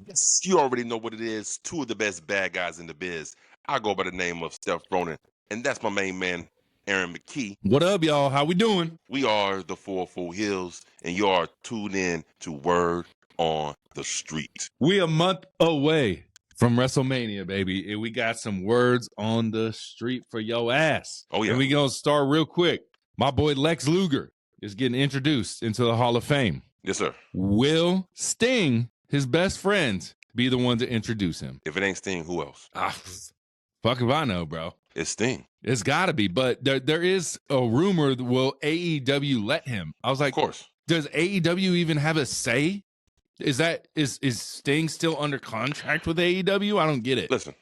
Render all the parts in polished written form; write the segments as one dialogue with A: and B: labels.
A: Yes, you already know what it is. Two of the best bad guys in the biz. I go by the name of Steph Ronan, and that's my main man, Aaron McKee.
B: What up, y'all? How we doing?
A: We are the 44 HEELZ, and you are tuned in to Word on the Street.
B: We a month away from WrestleMania, baby, and we got some words on the street for your ass.
A: Oh, yeah.
B: And we gonna start real quick. My boy Lex Luger is getting introduced into the Hall of Fame.
A: Yes, sir.
B: Will Sting, his best friend, be the one to introduce him?
A: If it ain't Sting, who else?
B: Fuck if I know, bro.
A: It's Sting.
B: It's got to be, but there is a rumor that will AEW let him? I was like,
A: Of course.
B: Does AEW even have a say? Is Sting still under contract with AEW? I don't get it.
A: Listen,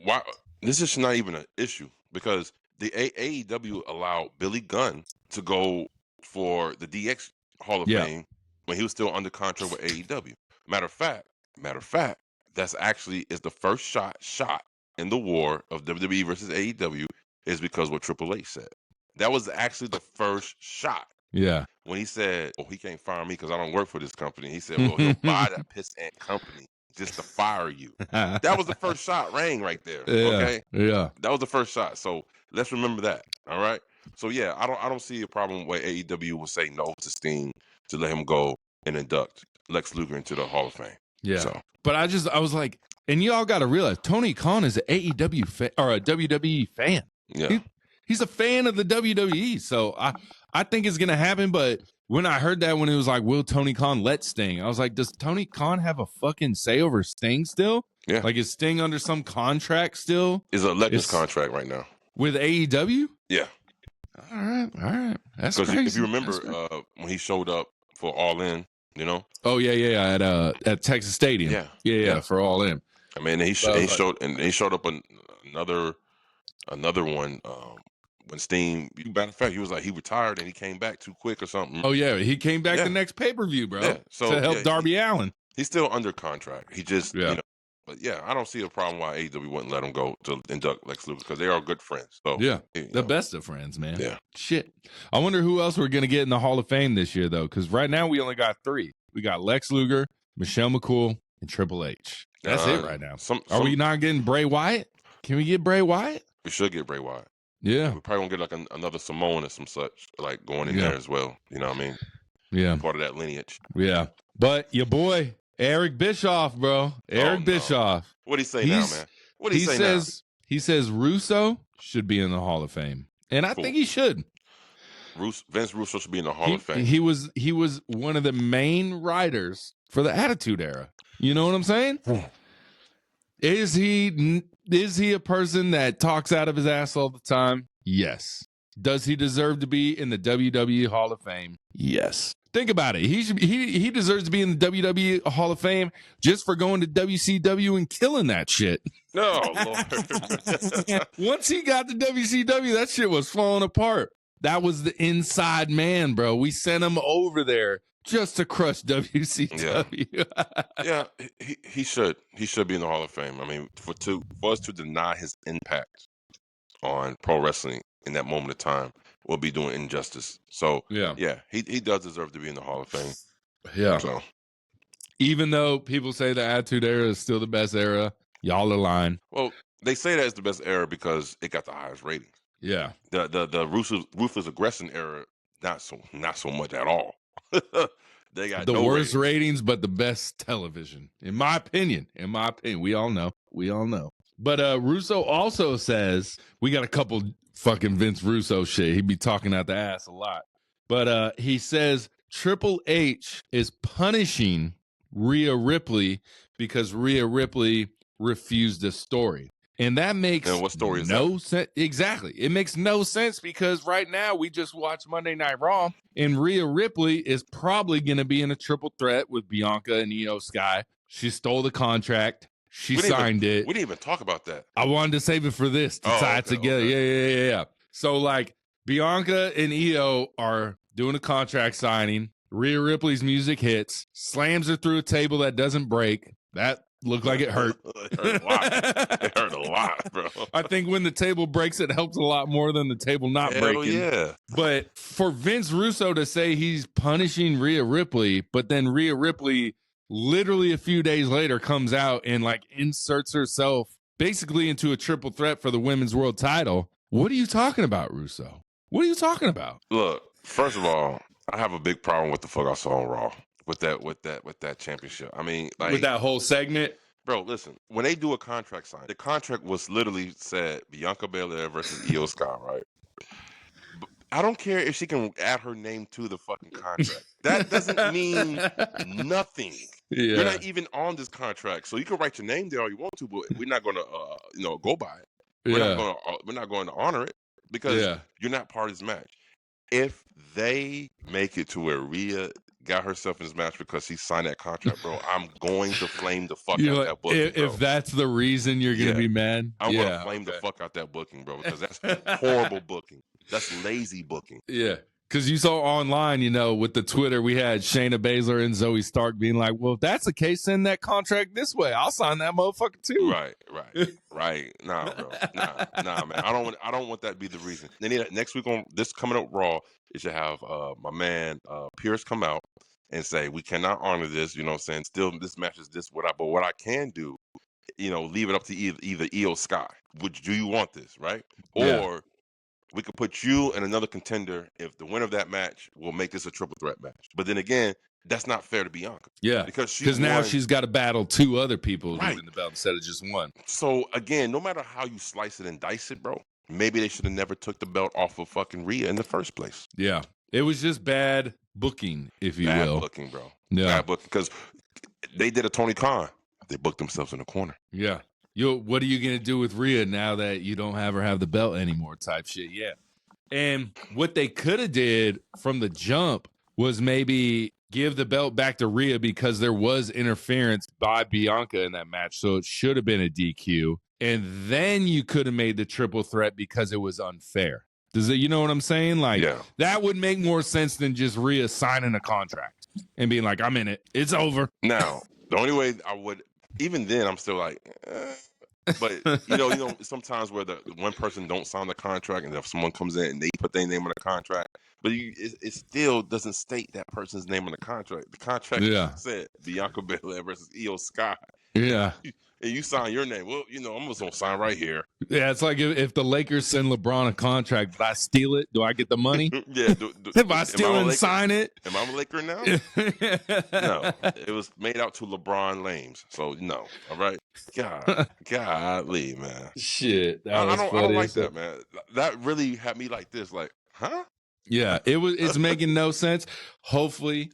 A: why this is not even an issue because the AEW allowed Billy Gunn to go for the DX Hall of Fame when he was still under contract with AEW. Matter of fact, that's actually is the first shot in the war of WWE versus AEW is because what Triple H said. That was actually the first shot.
B: Yeah.
A: When he said, "Oh, he can't fire me because I don't work for this company." He said, "Well, he'll buy that piss ant company just to fire you." That was the first shot rang right there.
B: Yeah,
A: okay.
B: Yeah.
A: That was the first shot. So let's remember that. All right. So yeah, I don't see a problem where AEW will say no to Sting to let him go and induct Lex Luger into the Hall of Fame.
B: Yeah.
A: So.
B: But I was like, and y'all got to realize Tony Khan is an AEW fan or a WWE fan.
A: Yeah.
B: He's a fan of the WWE. So I think it's going to happen. But when I heard that, when it was like, will Tony Khan let Sting? I was like, does Tony Khan have a fucking say over Sting still?
A: Yeah.
B: Like, is Sting under some contract still?
A: It's a Legends contract right now.
B: With AEW?
A: Yeah.
B: All right. That's crazy.
A: Because if you remember when he showed up for All In, you know?
B: Oh, yeah. At Texas Stadium. Yeah. For All In.
A: I mean, he showed up another one when Sting. Matter of fact, he was like he retired and he came back too quick or something.
B: Oh yeah, he came back the next pay-per-view, bro.
A: Yeah. So,
B: to help Darby Allin.
A: He's still under contract. He just but yeah, I don't see a problem why AEW wouldn't let him go to induct Lex Luger because they are good friends. So
B: the best of friends, man.
A: Yeah.
B: Shit. I wonder who else we're gonna get in the Hall of Fame this year though, because right now we only got 3. We got Lex Luger, Michelle McCool, and Triple H. That's it right now. Are we not getting Bray Wyatt? Can we get Bray Wyatt?
A: We should get Bray Wyatt.
B: Yeah.
A: We probably won't get like another Samoan or some such like going in there as well. You know what I mean?
B: Yeah.
A: Part of that lineage.
B: Yeah. But your boy, Eric Bischoff, bro. Eric Bischoff.
A: What'd he say now, man? What'd he say now?
B: He says Russo should be in the Hall of Fame. And I think he should.
A: Vince Russo should be in the Hall of Fame.
B: He was one of the main writers for the Attitude Era. You know what I'm saying? Is he a person that talks out of his ass all the time? Yes. Does he deserve to be in the WWE Hall of Fame? Yes. Think about it. He deserves to be in the WWE Hall of Fame just for going to WCW and killing that shit.
A: No, Lord.
B: Once he got to WCW, that shit was falling apart. That was the inside man, bro. We sent him over there just to crush WCW.
A: Yeah, he should. He should be in the Hall of Fame. I mean, for us to deny his impact on pro wrestling in that moment of time will be doing injustice. So he does deserve to be in the Hall of Fame.
B: Yeah.
A: So
B: even though people say the Attitude Era is still the best era, y'all are lying.
A: Well, they say that it's the best era because it got the highest ratings.
B: Yeah.
A: The ruthless aggression era, not so much at all. They got
B: the worst ratings, but the best television, in my opinion. We all know. But Russo also says we got a couple fucking Vince Russo shit. He be talking out the ass a lot. But he says Triple H is punishing Rhea Ripley because Rhea Ripley refused a story. And that makes
A: what story is
B: no sense. Exactly. It makes no sense because right now we just watched Monday Night Raw and Rhea Ripley is probably going to be in a triple threat with Bianca and Io Sky. She stole the contract. She signed it.
A: We didn't even talk about that.
B: I wanted to save it for this to tie it together. Okay. Yeah. So like Bianca and Io are doing a contract signing. Rhea Ripley's music hits, slams her through a table that doesn't break. That looked like it hurt.
A: It hurt a lot. It hurt a lot, bro.
B: I think when the table breaks, it helps a lot more than the table not breaking.
A: Yeah.
B: But for Vince Russo to say he's punishing Rhea Ripley, but then Rhea Ripley literally a few days later comes out and like inserts herself basically into a triple threat for the women's world title. What are you talking about, Russo? What are you talking about?
A: Look, first of all, I have a big problem with the fuck I saw on Raw with that championship. I mean, like,
B: with that whole segment,
A: bro. Listen, when they do a contract sign, the contract was literally said Bianca Belair versus Io Sky, right? I don't care if she can add her name to the fucking contract. That doesn't mean nothing.
B: Yeah.
A: You're not even on this contract, so you can write your name there all you want to, but we're not going to, go by it. We're not going to honor it because you're not part of this match. If they make it to where Rhea got herself in this match because she signed that contract, bro, I'm going to flame the fuck out that booking.
B: If that's the reason you're going to be mad,
A: I'm going to flame the fuck out that booking, bro, because that's horrible booking. That's lazy booking.
B: Yeah. Because you saw online, with the Twitter, we had Shayna Baszler and Zoe Stark being like, well, if that's the case, send that contract this way. I'll sign that motherfucker too.
A: Right. Nah, bro. Nah, man. I don't want that to be the reason. They need next week on this coming up Raw, it should have my man Pierce come out and say, we cannot honor this, you know what I'm saying? Still, this match is this, but what I can do, leave it up to either Io Sky. Do you want this, right? Or we could put you and another contender if the winner of that match will make this a triple threat match. But then again, that's not fair to Bianca.
B: Yeah. Because now she's got to battle two other people to win the belt instead of just one.
A: So again, no matter how you slice it and dice it, bro, maybe they should have never took the belt off of fucking Rhea in the first place.
B: Yeah. It was just bad booking, if you will.
A: Bad booking, bro.
B: Yeah.
A: Bad booking. Because they did a Tony Khan. They booked themselves in the corner.
B: Yeah. What are you going to do with Rhea now that you don't have her have the belt anymore type shit? Yeah. And what they could have did from the jump was maybe give the belt back to Rhea because there was interference by Bianca in that match. So it should have been a DQ. And then you could have made the triple threat because it was unfair. You know what I'm saying? Like, that would make more sense than just Rhea signing a contract and being like, I'm in it. It's over.
A: Now, the only way I would, even then, I'm still like, but sometimes where the one person don't sign the contract, and if someone comes in and they put their name on the contract, but it still doesn't state that person's name on the contract. The contract said Bianca Belair versus Io Sky.
B: Yeah.
A: And you sign your name. Well, I'm just gonna sign right here.
B: Yeah, it's like if the Lakers send LeBron a contract, but I steal it, do I get the money?
A: Yeah.
B: If I steal and sign it,
A: am I a Laker now? No, it was made out to LeBron lames. So no. All right. Golly, man.
B: Shit,
A: I don't like that, man. That really had me like this, like, huh?
B: Yeah, it's making no sense. Hopefully,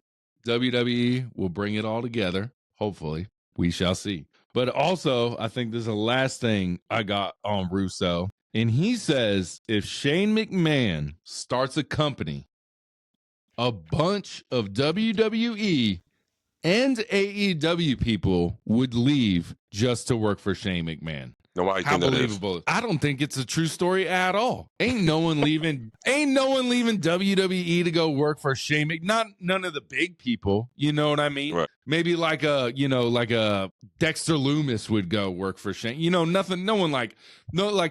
B: WWE will bring it all together. Hopefully, we shall see. But also, I think this is the last thing I got on Russo. And he says if Shane McMahon starts a company, a bunch of WWE and AEW people would leave just to work for Shane McMahon.
A: No, why
B: How believable? I don't think it's a true story at all. Ain't no one leaving WWE to go work for Shane McMahon. None of the big people. You know what I mean?
A: Right.
B: Maybe like a Dexter Loomis would go work for Shane. Nothing. No one like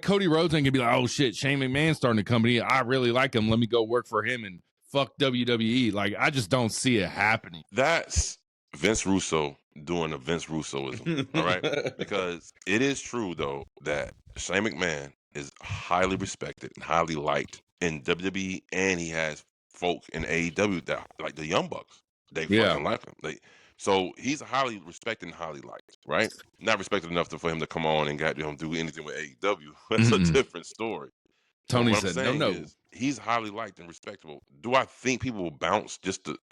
B: Cody Rhodes ain't gonna be like, oh shit, Shane McMahon's starting a company. I really like him. Let me go work for him and fuck WWE. Like, I just don't see it happening.
A: That's Vince Russo doing a Vince Russoism, all right? Because it is true, though, that Shane McMahon is highly respected and highly liked in WWE, and he has folk in AEW that, like the Young Bucks. They fucking like him. So he's highly respected and highly liked, right? Not respected enough for him to come on and do anything with AEW. That's a different story.
B: Tony said, no.
A: He's highly liked and respectable. Do I think people will bounce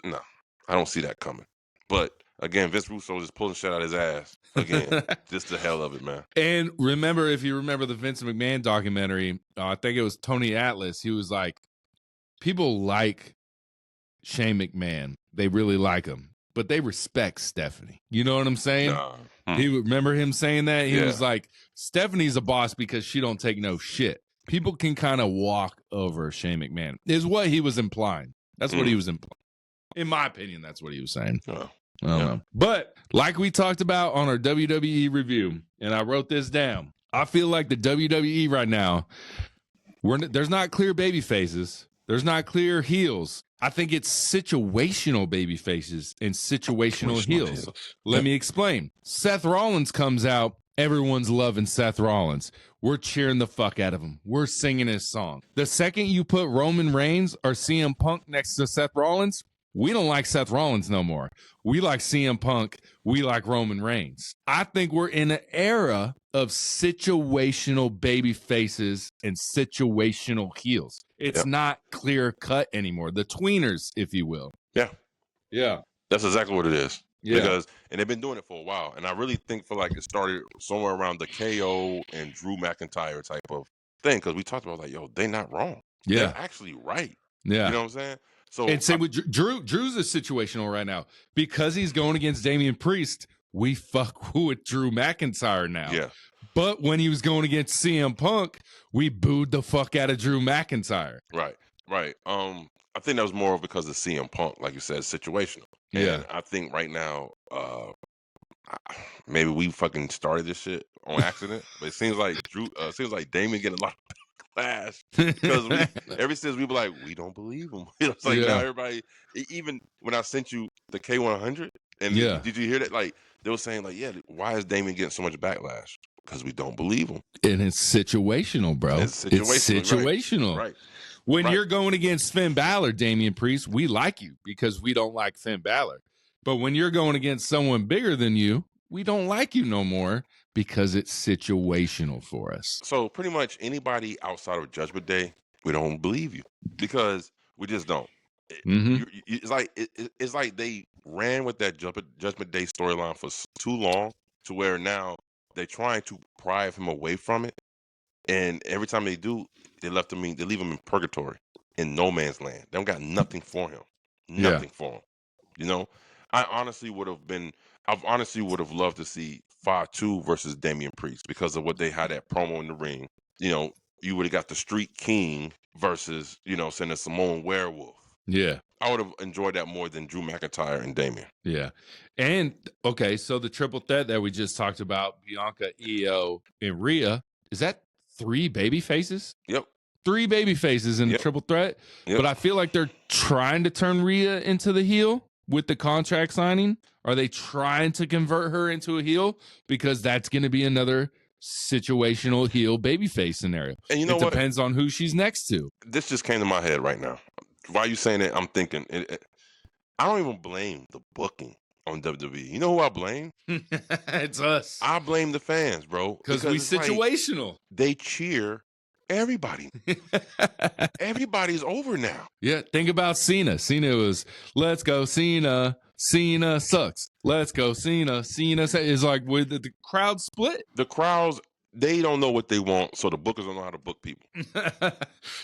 A: no, I don't see that coming. But again, Vince Russo is pulling shit out of his ass. Again, just the hell of it, man.
B: And if you remember the Vince McMahon documentary, I think it was Tony Atlas. He was like, people like Shane McMahon. They really like him, but they respect Stephanie. You know what I'm saying? He remember him saying that? He was like, Stephanie's a boss because she don't take no shit. People can kind of walk over Shane McMahon, is what he was implying. That's what he was implying. In my opinion, that's what he was saying. I don't know. But like we talked about on our WWE review, and I wrote this down, I feel like the WWE right now, there's not clear baby faces, There's not clear heels. I think it's situational baby faces and situational heels. Let me explain. Seth Rollins comes out. Everyone's loving Seth Rollins. We're cheering the fuck out of him. We're singing his song. The second you put Roman Reigns or CM Punk next to Seth Rollins, we don't like Seth Rollins no more. We like CM Punk. We like Roman Reigns. I think we're in an era of situational baby faces and situational heels. It's not clear cut anymore. The tweeners, if you will.
A: Yeah.
B: Yeah.
A: That's exactly what it is.
B: Yeah.
A: And they've been doing it for a while. And I really think it started somewhere around the KO and Drew McIntyre type of thing. Because we talked about they're not wrong.
B: Yeah.
A: They're actually right.
B: Yeah.
A: You know what I'm saying? So
B: and same with Drew. Drew's a situational right now because he's going against Damian Priest. We fuck with Drew McIntyre now.
A: Yeah.
B: But when he was going against CM Punk, we booed the fuck out of Drew McIntyre.
A: Right. I think that was more because of CM Punk, like you said, situational.
B: Yeah.
A: And I think right now, maybe we fucking started this shit on accident, but it seems like Damian getting a lot of backlash because ever since we were like, we don't believe him. It's like now everybody, even when I sent you the K100, and did you hear that? Like they were saying, why is Damian getting so much backlash? Because we don't believe him.
B: And it's situational, bro. It's situational.
A: Right.
B: When you're going against Finn Balor, Damian Priest, we like you because we don't like Finn Balor. But when you're going against someone bigger than you, we don't like you no more because it's situational for us.
A: So pretty much anybody outside of Judgment Day, we don't believe you because we just don't. It's like they ran with that Judgment Day storyline for too long to where now they're trying to pry him away from it. And every time they do, they leave him in purgatory, in no man's land. They don't got nothing for him. Nothing for him. You know? I honestly would have loved to see Fatu versus Damian Priest because of what they had that promo in the ring. You know, you would have got the Street King versus, saying a Samoan Werewolf.
B: Yeah.
A: I would have enjoyed that more than Drew McIntyre and Damian.
B: Yeah. And, okay, so the triple threat that we just talked about, Bianca, Io, and Rhea, is that 3 baby faces?
A: Yep.
B: 3 baby faces in the triple threat. Yep. But I feel like they're trying to turn Rhea into the heel with the contract signing. Are they trying to convert her into a heel? Because that's going to be another situational heel babyface scenario. And it depends on who she's next to.
A: This just came to my head right now. While you saying it, I'm thinking, I don't even blame the booking on WWE. You know who I blame?
B: It's us.
A: I blame the fans, bro.
B: Because we situational.
A: They cheer everybody. Everybody's over now.
B: Yeah, think about Cena. Cena was, let's go Cena. Cena sucks. Let's go Cena. Cena is like, with the crowd split.
A: The crowds, they don't know what they want, so the bookers don't know how to book people.
B: They're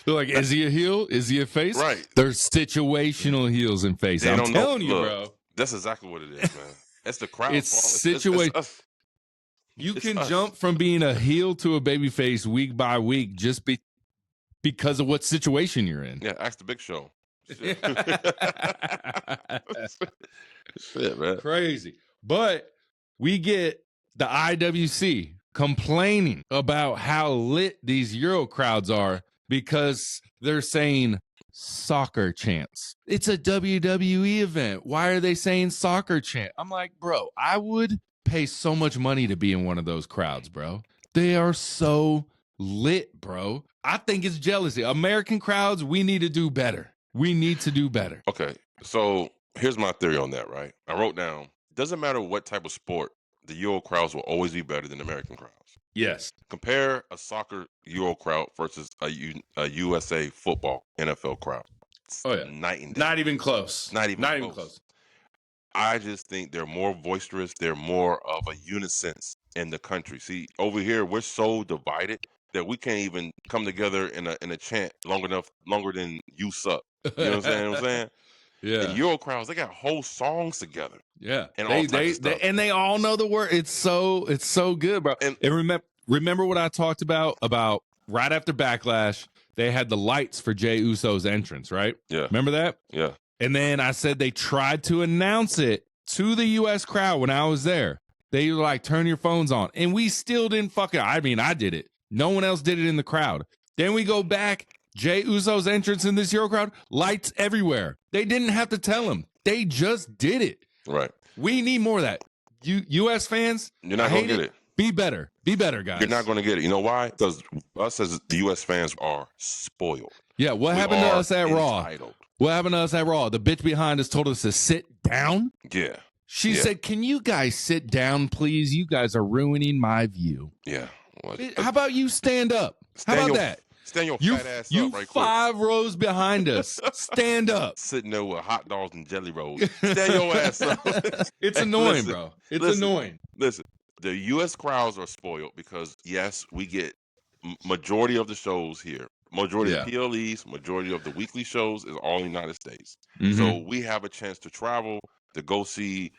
B: like, is he a heel? Is he a face?
A: Right.
B: They're situational heels and face. I'm telling you, bro.
A: That's exactly what it is, man. That's the crowd.
B: It's situation. You can jump from being a heel to a babyface week by week just because of what situation you're in.
A: Yeah, ask the Big Show. Shit. Shit, man.
B: Crazy. But we get the IWC complaining about how lit these Euro crowds are because they're saying soccer chants. It's a WWE event. Why are they saying soccer chant? I'm like, bro, I would pay so much money to be in one of those crowds, bro. They are so lit, bro. I think it's jealousy. American crowds, we need to do better. We need to do better.
A: Okay, so here's my theory on that, right? I wrote down, doesn't matter what type of sport, the Euro crowds will always be better than American crowds.
B: Yes.
A: Compare a soccer Euro crowd versus a USA football NFL crowd.
B: Oh, yeah.
A: Night and day.
B: Not even close.
A: Not even close. I just think they're more boisterous. They're more of a unison in the country. See, over here, we're so divided that we can't even come together in a chant longer than you suck. You know what I'm saying? Yeah. And Euro crowds, they got whole songs together.
B: Yeah.
A: And all types of stuff.
B: And they all know the word. It's so good, bro. And remember what I talked about right after Backlash, they had the lights for Jey Uso's entrance, right?
A: Yeah.
B: Remember that?
A: Yeah.
B: And then I said they tried to announce it to the U.S. crowd when I was there. They were like, turn your phones on. And we still didn't I did it. No one else did it in the crowd. Then we go back Jey Uso's entrance in this Euro crowd, lights everywhere. They didn't have to tell him. They just did it.
A: Right.
B: We need more of that. You U.S. fans,
A: you're not going to get it.
B: Be better. Be better, guys.
A: You're not going to get it. You know why? Because us as the U.S. fans are spoiled.
B: Yeah, what happened to us at Raw? What happened to us at Raw? The bitch behind us told us to sit down?
A: Yeah.
B: She said, can you guys sit down, please? You guys are ruining my view.
A: Yeah. Well,
B: how about you stand up? How about that?
A: Stand your fat ass up right quick.
B: 5 rows behind us. Stand up.
A: Sitting there with hot dogs and jelly rolls. Stand your ass up.
B: It's annoying, bro. It's annoying.
A: Listen, the U.S. crowds are spoiled because, yes, we get majority of the shows here. Majority of PLEs, majority of the weekly shows is all in the United States. Mm-hmm. So we have a chance to travel to go see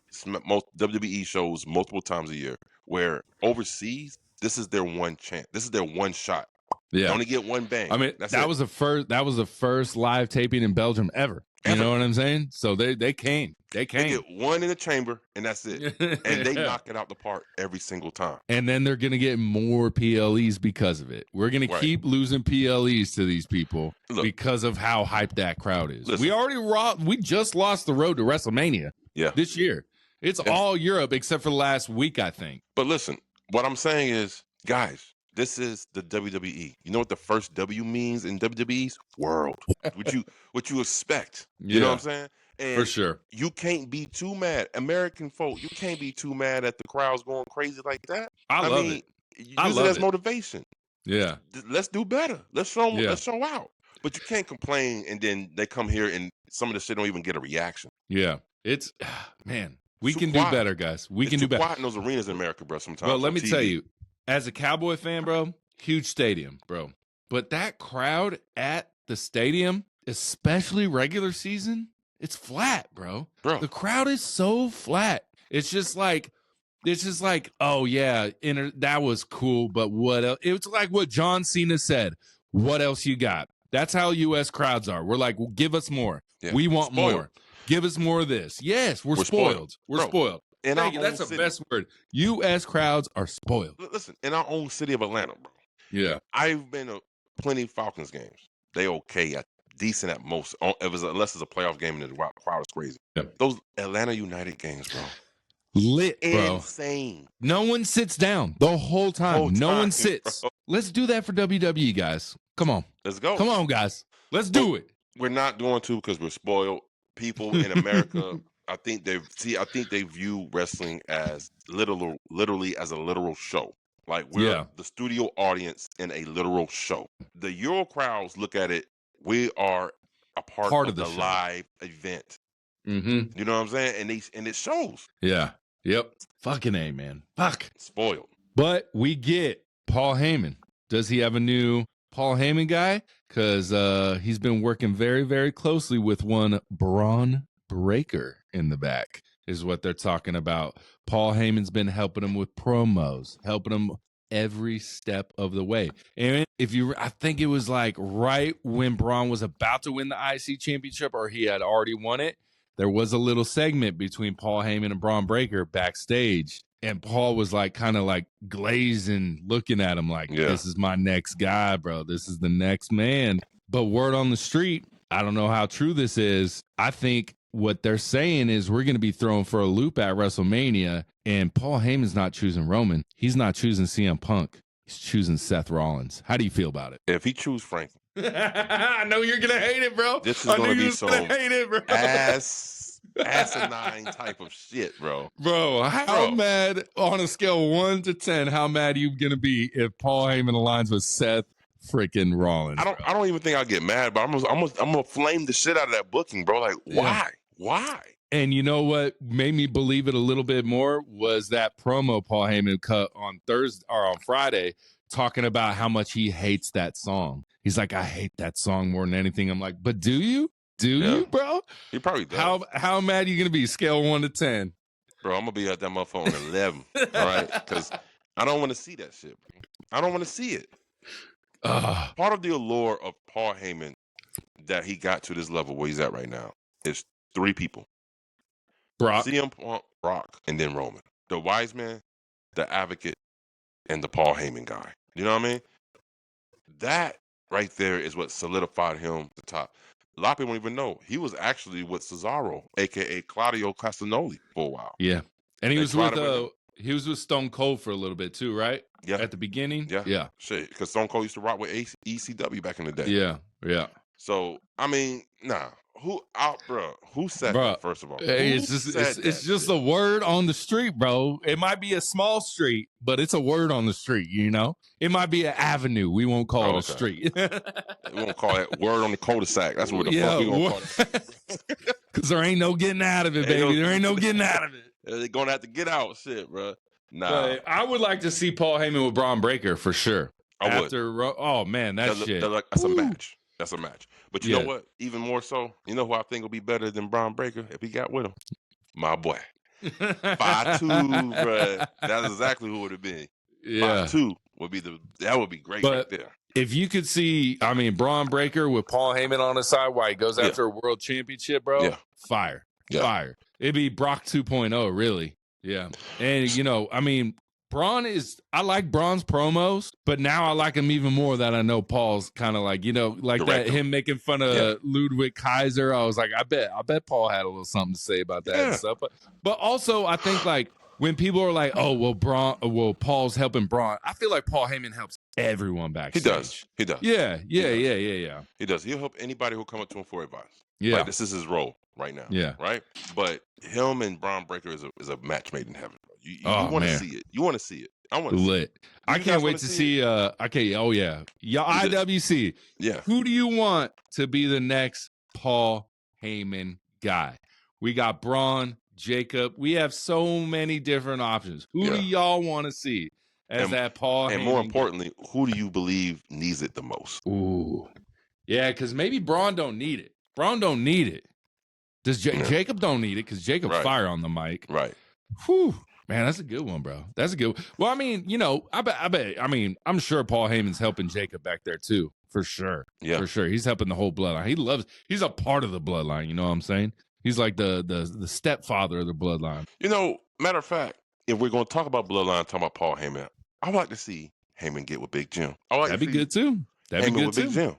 A: most WWE shows multiple times a year, where overseas, this is their one chance. This is their one shot. Yeah. They only get one bang.
B: I mean, that was the first live taping in Belgium ever. You know what I'm saying? So they came. They get
A: one in the chamber, and that's it. And they knock it out the park every single time.
B: And then they're going to get more PLEs because of it. We're going to keep losing PLEs to these people because of how hyped that crowd is. Listen, we just lost the road to WrestleMania this year. It's all Europe except for the last week, I think.
A: But listen, what I'm saying is, guys, this is the WWE. You know what the first W means in WWE's world? What you expect. You know what I'm saying? And
B: for sure.
A: You can't be too mad. American folk, you can't be too mad at the crowds going crazy like that.
B: I love it.
A: Use it as motivation.
B: Yeah.
A: Let's do better. Let's show out. But you can't complain and then they come here and some of the shit don't even get a reaction.
B: Yeah. It's, man, we can do better, guys. We can do better.
A: Quiet in those arenas in America, bro, sometimes.
B: Well, let me tell you, as a Cowboy fan, bro, huge stadium, bro. But that crowd at the stadium, especially regular season, it's flat, bro. The crowd is so flat. It's just like, oh yeah, that was cool, but what else? It's like what John Cena said. What else you got? That's how U.S. crowds are. We're like, well, give us more. Yeah. We want more. Give us more of this. Yes, we're spoiled. We're spoiled. Thank you. That's the best word. U.S. crowds are spoiled.
A: Listen, in our own city of Atlanta, bro.
B: Yeah.
A: I've been to plenty Falcons games. They okay, decent at most. Unless it's a playoff game and the crowd is crazy. Yep. Those Atlanta United games, bro.
B: Lit, bro.
A: Insane.
B: No one sits down the whole time. No one sits. Bro. Let's do that for WWE, guys. Come on.
A: Let's go.
B: Come on, guys. Let's do it.
A: We're not going to because we're spoiled. People in America, I think they view wrestling as literally as a literal show. Like we're the studio audience in a literal show. The Euro crowds look at it. We are a part of the live event.
B: Mm-hmm.
A: You know what I'm saying? And it shows.
B: Yeah. Yep. Fucking A, man. Fuck.
A: Spoiled.
B: But we get Paul Heyman. Does he have a new Paul Heyman guy? Because he's been working very, very closely with one Braun Breaker in the back, is what they're talking about. Paul Heyman's been helping him with promos, helping him every step of the way. And I think it was like right when Braun was about to win the IC championship, or he had already won it, there was a little segment between Paul Heyman and Braun Breaker backstage. And Paul was like kind of like glazing, looking at him like, this is my next guy, bro. This is the next man. But word on the street, I don't know how true this is. I think what they're saying is we're going to be thrown for a loop at WrestleMania. And Paul Heyman's not choosing Roman. He's not choosing CM Punk. He's choosing Seth Rollins. How do you feel about it?
A: If he chooses Frankie.
B: I know you're going to hate it, bro.
A: This is going to be some asinine type of shit, bro.
B: Bro, how mad on a scale of 1 to 10, how mad are you going to be if Paul Heyman aligns with Seth freaking Rollins?
A: I don't even think I'll get mad, but I'm gonna flame the shit out of that booking, bro. Like, why? Why?
B: And you know what made me believe it a little bit more was that promo Paul Heyman cut on Thursday or on Friday, talking about how much he hates that song. He's like, I hate that song more than anything. I'm like, but do you? Do you, bro?
A: He probably does.
B: How mad are you gonna be? Scale 1 to 10.
A: Bro, I'm gonna be at that motherfucker on 11. All right, because I don't want to see that shit, bro. I don't want to see it. Part of the allure of Paul Heyman that he got to this level where he's at right now is 3 people: CM Punk, Brock, and then Roman. The wise man, the advocate, and the Paul Heyman guy. You know what I mean? That right there is what solidified him at the top. A lot of people don't even know he was actually with Cesaro, aka Claudio Castagnoli, for a while.
B: Yeah, and he
A: They
B: was
A: tried
B: with
A: to bring him.
B: he was with Stone Cold for a little bit too, right?
A: Yeah,
B: At the beginning.
A: yeah,
B: Yeah,
A: shit. Because Stone Cold used to rock with ECW back in the day.
B: yeah, yeah.
A: So I mean, nah. Who out, bro? Who said
B: Bro,
A: that? First of all,
B: hey,
A: who
B: it's just
A: said
B: it's
A: that
B: just
A: shit?
B: a word on the street, bro. It might be a small street, but it's a word on the street. You know, it might be an avenue. We won't call it a
A: Okay.
B: street.
A: We won't call that word on the cul-de-sac. That's what the fuck we gonna call it.
B: Because there ain't no getting out of it, baby. There ain't no getting out of it.
A: They're gonna have to get out, shit, bro. Nah,
B: But I would like to see Paul Heyman with Braun Breaker for sure.
A: I would.
B: Oh man, that's
A: a match. That's a match. But you
B: Yeah.
A: know what? Even more so, you know who I think will be better than Braun Breaker if he got with him? My boy. 5'2", bro. That's exactly who it would be.
B: Yeah.
A: 5'2" would be that would be great right there.
B: If you could see, I mean, Braun Breaker with Paul Heyman on his side while he goes after a world championship, bro.
A: Yeah.
B: Fire.
A: Yeah.
B: Fire. It'd be Brock 2.0, really. Yeah. And, you know, I mean, I like Braun's promos, but now I like him even more that I know Paul's kind of like, you know, like
A: Direct
B: that, him making fun of Ludwig Kaiser. I was like, I bet Paul had a little something to say about that and stuff. But also, I think like when people are like, oh, well, Paul's helping Braun, I feel like Paul Heyman helps everyone backstage.
A: He does.
B: Yeah.
A: He does. He'll help anybody who come up to him for advice.
B: Yeah.
A: Like, this is his role right now.
B: Yeah.
A: Right? But him and Braun Breaker is a match made in heaven. You want to see it. You want to see it. I want to see it.
B: I can't wait to see oh yeah. Y'all IWC.
A: Yeah.
B: Who do you want to be the next Paul Heyman guy? We got Braun, Jacob. We have so many different options. Who do y'all want to see as that Paul Heyman? And
A: more importantly, who do you believe needs it the most?
B: Ooh. Yeah, because maybe Braun don't need it. Braun don't need it. Does Jacob don't need it because Jacob fire on the mic.
A: Right.
B: Whew. Man, that's a good one, bro. That's a good one. Well, I mean, you know, I mean, I'm sure Paul Heyman's helping Jacob back there too, for sure.
A: Yeah.
B: For sure. He's helping the whole bloodline. He's a part of the bloodline, you know what I'm saying? He's like the stepfather of the bloodline.
A: You know, matter of fact, if we're going to talk about bloodline, talking about Paul Heyman, I would like to see Heyman get with Big Jim.
B: That'd be good too. That'd be good
A: with
B: too.
A: Big Jim.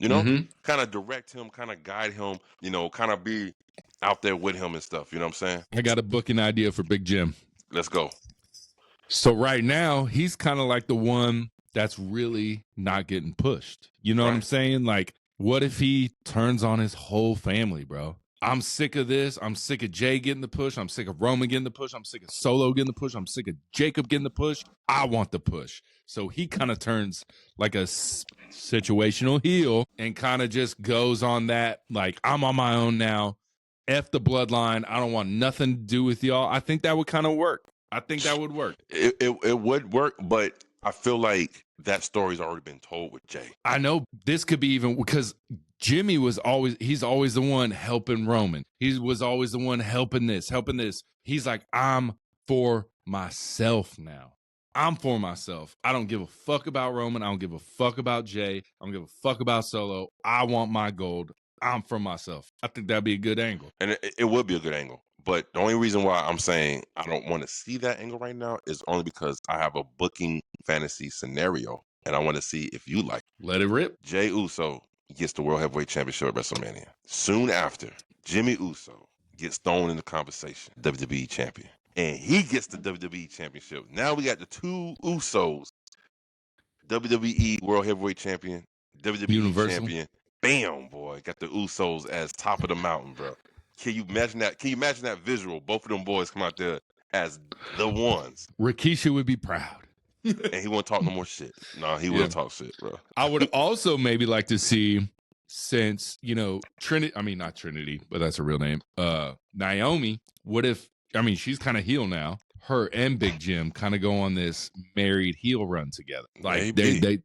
A: You know, kind of direct him, kind of guide him, you know, kind of be out there with him and stuff. You know what I'm saying?
B: I got a booking idea for Big Jim.
A: Let's go.
B: So right now, he's kind of like the one that's really not getting pushed. You know what I'm saying? Like, what if he turns on his whole family, bro? I'm sick of this. I'm sick of Jay getting the push. I'm sick of Roman getting the push. I'm sick of Solo getting the push. I'm sick of Jacob getting the push. I want the push. So he kind of turns like a situational heel and kind of just goes on that, like, I'm on my own now. F the bloodline. I don't want nothing to do with y'all. I think that would kind of work. I think that would work.
A: It would work, but I feel like that story's already been told with Jay.
B: I know this could be even because Jimmy he's always the one helping Roman. He was always the one helping this. He's like, I'm for myself now. I'm for myself. I don't give a fuck about Roman. I don't give a fuck about Jay. I don't give a fuck about Solo. I want my gold. I'm for myself. I think that'd be a good angle.
A: And it would be a good angle. But the only reason why I'm saying I don't want to see that angle right now is only because I have a booking fantasy scenario, and I want to see if you like it.
B: Let it rip.
A: Jey Uso gets the World Heavyweight Championship at WrestleMania. Soon after, Jimmy Uso gets thrown in the conversation, WWE Champion. And he gets the WWE Championship. Now we got the two Usos, WWE World Heavyweight Champion, WWE
B: Universal
A: Champion. Bam, boy. Got the Usos as top of the mountain, bro. Can you imagine that? Can you imagine that visual? Both of them boys come out there as the ones.
B: Rikishi would be proud.
A: And he won't talk no more shit. No, he wouldn't talk shit, bro.
B: I would also maybe like to see, since, you know, not Trinity, but that's her real name. Naomi, what if, she's kind of heel now. Her and Big Jim kind of go on this married heel run together. Like
A: maybe.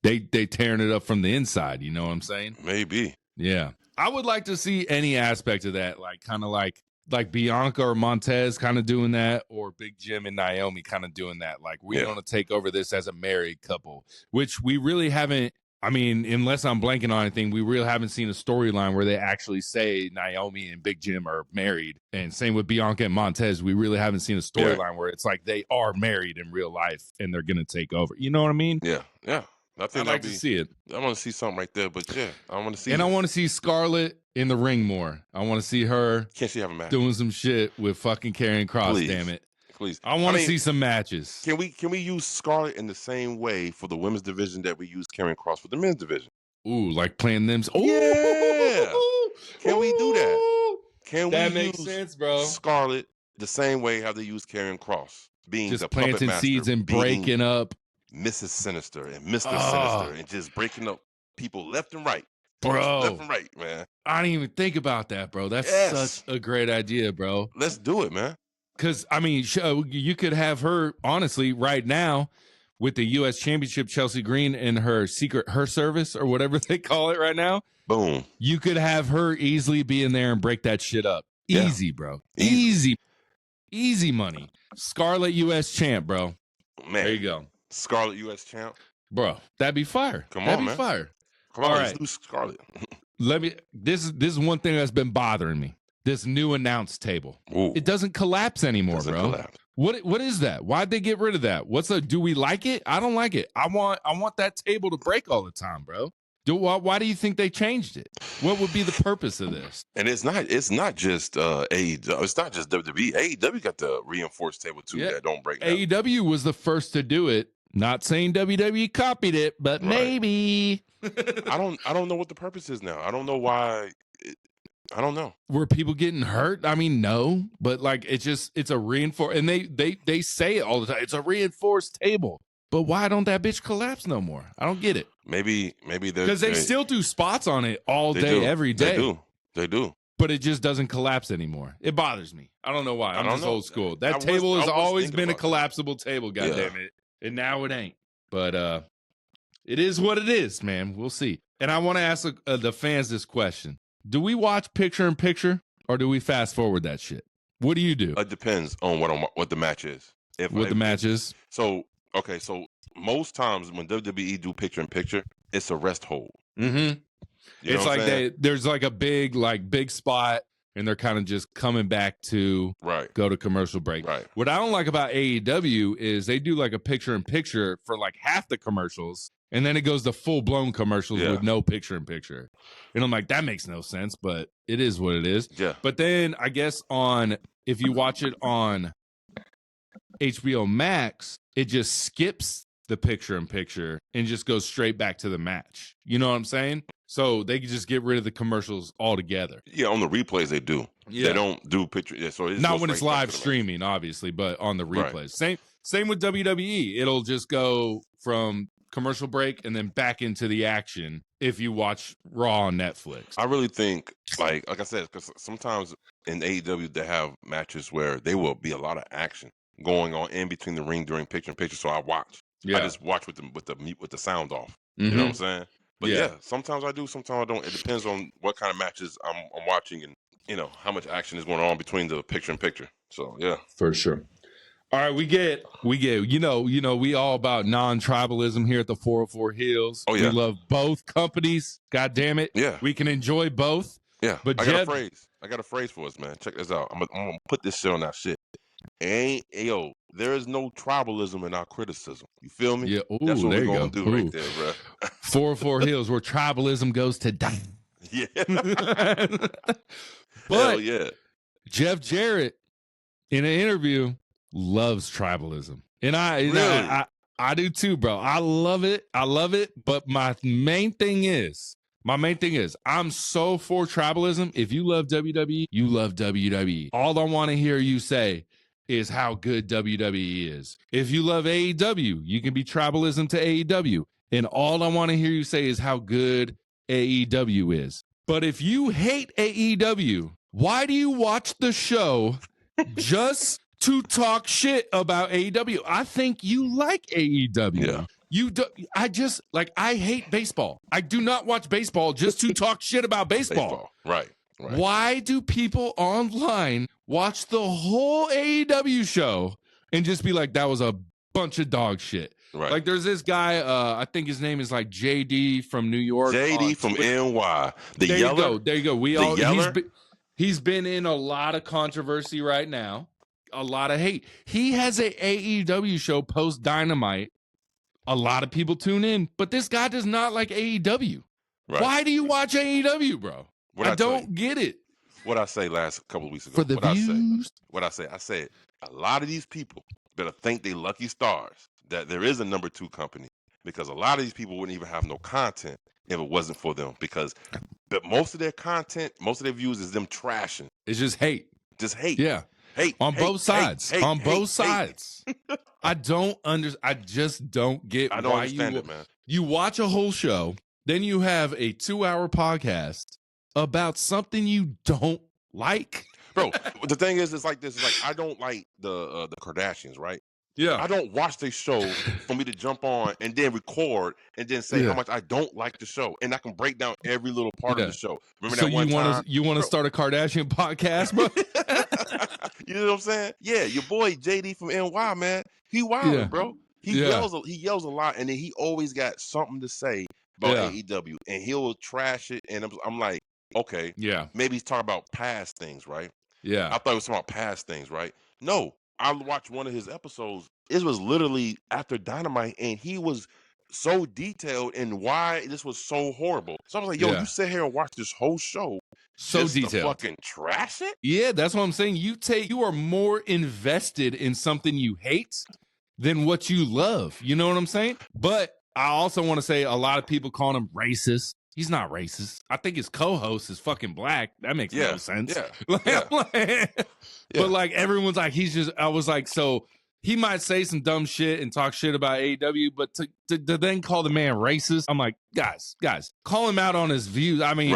B: they tearing it up from the inside. You know what I'm saying?
A: Maybe.
B: Yeah. I would like to see any aspect of that, like kind of like Bianca or Montez kind of doing that, or Big Jim and Naomi kind of doing that. Like, we're going to take over this as a married couple, which we really haven't. Unless I'm blanking on anything, we really haven't seen a storyline where they actually say Naomi and Big Jim are married. And same with Bianca and Montez. We really haven't seen a storyline where it's like they are married in real life and they're going to take over. You know what I mean?
A: Yeah. Yeah. I think
B: I'd like to see it.
A: I want to see something right there, but yeah, I want to see.
B: And
A: this.
B: I want to see Scarlett in the ring more. I want to see her
A: Can't she have a match?
B: doing some shit with fucking Karrion Kross.
A: Please.
B: Damn it!
A: Please,
B: I want to see some matches.
A: Can we use Scarlett in the same way for the women's division that we use Karrion Kross for the men's division?
B: Ooh, like playing them. Ooh.
A: Yeah. Can we do that?
B: That makes sense, bro.
A: Scarlett the same way how they use Karrion Kross, being
B: just
A: the
B: planting
A: master,
B: seeds and breaking up
A: Mrs. Sinister and Mr. Sinister and just breaking up people left and right.
B: Bro,
A: left and right, man.
B: I didn't even think about that, bro. That's such a great idea, bro.
A: Let's do it, man.
B: Because, I mean, you could have her, honestly, right now with the U.S. Championship, Chelsea Green and her secret, her service or whatever they call it right now.
A: Boom.
B: You could have her easily be in there and break that shit up.
A: Yeah.
B: Easy, bro. Easy money. Scarlet U.S. champ, bro.
A: Man.
B: There you go.
A: Scarlet U.S. champ.
B: Bro, that'd be fire. That'd be fire.
A: Come on, let's do Scarlet.
B: This is one thing that's been bothering me. This new announce table.
A: Ooh.
B: It doesn't collapse anymore, bro.
A: Collapse.
B: What is that? Why'd they get rid of that? Do we like it? I don't like it. I want that table to break all the time, bro. Why do you think they changed it? What would be the purpose of this?
A: And it's not just AEW. It's not just WWE. AEW got the reinforced table too that don't break down.
B: AEW was the first to do it. Not saying WWE copied it, but maybe.
A: I don't know what the purpose is now. I don't know why. I don't know.
B: Were people getting hurt? I mean, no, but like it's a reinforced, and they say it all the time. It's a reinforced table. But why don't that bitch collapse no more? I don't get it.
A: Maybe
B: because they still do spots on it all day, every day.
A: They do.
B: But it just doesn't collapse anymore. It bothers me. I don't know why. I'm just old school. That table has always been a collapsible table, goddamn it. And now it ain't. But it is what it is, man. We'll see. And I want to ask the fans this question. Do we watch picture in picture or do we fast forward that shit? What do you do?
A: It depends on what the match is.
B: The match is?
A: So most times when WWE do picture in picture, it's a rest hold.
B: Mm-hmm. It's like there's like a big spot and they're kind of just coming back to go to commercial break.
A: Right.
B: What I don't like about AEW is they do like a picture in picture for like half the commercials and then it goes to full blown commercials with no picture in picture. And I'm like, that makes no sense, but it is what it is.
A: Yeah.
B: But then I guess if you watch it on HBO Max, it just skips the picture in picture and just goes straight back to the match. You know what I'm saying? So they can just get rid of the commercials altogether.
A: Yeah, on the replays they do. Yeah. They don't do picture. Yeah, so
B: not when it's live streaming, obviously, but on the replays. Right. Same with WWE. It'll just go from commercial break and then back into the action if you watch Raw on Netflix.
A: I really think, like I said, because sometimes in AEW they have matches where there will be a lot of action going on in between the ring during picture in picture. So I watch. Yeah. I just watch with the sound off. Mm-hmm. You know what I'm saying? But yeah, sometimes I do, sometimes I don't. It depends on what kind of matches I'm watching and, how much action is going on between the picture in picture. So, yeah.
B: For sure. All right, we get, we all about non-tribalism here at the 404 HEELZ.
A: Oh, yeah.
B: We love both companies. God damn it.
A: Yeah.
B: We can enjoy both.
A: Yeah. But I got a phrase for us, man. Check this out. I'm going to put this shit on that shit. There is no tribalism in our criticism. You feel me?
B: Yeah. Ooh,
A: that's what we're going to do right
B: there,
A: bro.
B: 404 HEELZ, where tribalism goes to die.
A: Yeah.
B: But
A: yeah.
B: Jeff Jarrett, in an interview, loves tribalism. And I do too, bro. I love it. But my main thing is, I'm so for tribalism. If you love WWE, you love WWE. All I want to hear you say is how good WWE is. If you love AEW, you can be tribalism to AEW. And all I want to hear you say is how good AEW is. But if you hate AEW, why do you watch the show just to talk shit about AEW? I think you like AEW. Yeah. I hate baseball. I do not watch baseball just to talk shit about baseball.
A: Right.
B: Why do people online watch the whole AEW show and just be like, that was a bunch of dog shit?
A: Right.
B: Like there's this guy, I think his name is like JD from New York.
A: JD from NY. There
B: you go. He's been in a lot of controversy right now. A lot of hate. He has a AEW show post Dynamite A lot of people tune in, but this guy does not like AEW.
A: Right.
B: Why do you watch AEW, bro? I don't get it.
A: What I say last couple of weeks ago.
B: For the views.
A: I said, a lot of these people better think they lucky stars that there is a number 2 company, because a lot of these people wouldn't even have no content if it wasn't for them, because most of their content, most of their views is them trashing.
B: It's just hate.
A: Just hate.
B: Yeah.
A: Hate.
B: On both sides. On both sides. I just don't get
A: I don't understand it, man.
B: You watch a whole show, then you have a 2-hour podcast about something you don't like.
A: Bro, the thing is, it's like this. It's like, I don't like the Kardashians, right?
B: Yeah.
A: I don't watch their show for me to jump on and then record and then say how much I don't like the show, and I can break down every little part of the show. Remember that one time?
B: You want to start a Kardashian podcast, bro?
A: You know what I'm saying? Yeah, your boy JD from NY, man, he wild, bro. He yells a lot, and then he always got something to say about AEW, and he'll trash it, and I'm like, okay, maybe he's talking about past things, right?
B: Yeah,
A: I thought he was talking about past things, right? No, I watched one of his episodes. It was literally after Dynamite, and he was so detailed in why this was so horrible. So I was like, yo, you sit here and watch this whole show
B: so
A: just
B: detailed,
A: to fucking trash it?
B: Yeah, that's what I'm saying. You are more invested in something you hate than what you love. You know what I'm saying? But I also want to say a lot of people calling him racist. He's not racist. I think his co-host is fucking black. That makes no sense. But like everyone's like, I was like, so he might say some dumb shit and talk shit about AEW, but to then call the man racist, I'm like, guys, call him out on his views. I mean,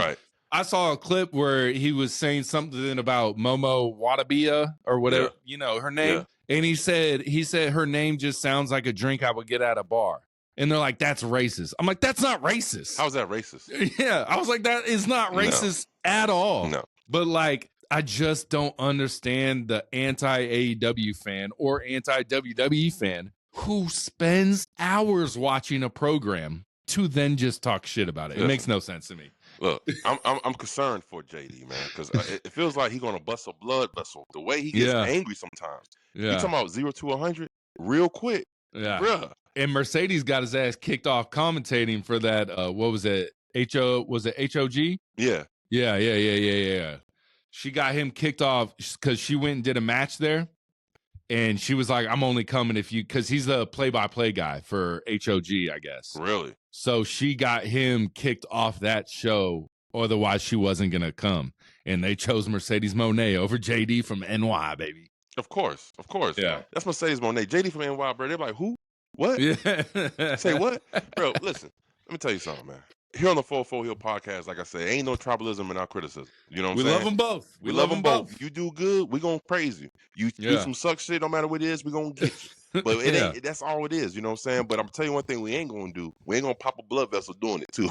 B: I saw a clip where he was saying something about Momo Watabia or whatever, you know, her name. And he said her name just sounds like a drink I would get at a bar. And they're like, that's racist. I'm like, that's not racist.
A: How's that racist?
B: Yeah. I was like, that is not racist at all.
A: No.
B: But like, I just don't understand the anti-AEW fan or anti-WWE fan who spends hours watching a program to then just talk shit about it. It makes no sense to me.
A: Look, I'm concerned for JD, man, because it feels like he's gonna bust a blood vessel. The way he gets angry sometimes. You talking about 0 to 100 real quick, bruh.
B: And Mercedes got his ass kicked off commentating for that. What was it? Was it HOG? Yeah. She got him kicked off because she went and did a match there. And she was like, I'm only coming if you, because he's the play-by-play guy for HOG, I guess.
A: Really?
B: So she got him kicked off that show. Otherwise, she wasn't going to come. And they chose Mercedes Moné over JD from NY, baby.
A: Of course.
B: Yeah.
A: That's Mercedes Moné. JD from NY, bro. They're like, who? What? Yeah. Say what? Bro, listen. Let me tell you something, man. Here on the 404 Hill podcast, like I said, ain't no tribalism in our criticism. You know what I'm saying?
B: We love them both.
A: We love them both. You do good, we gonna praise you. You do some suck shit, no matter what it is, we gonna get you. But it ain't. That's all it is. You know what I'm saying? But I'm tell you one thing, we ain't gonna do. We ain't gonna pop a blood vessel doing it too.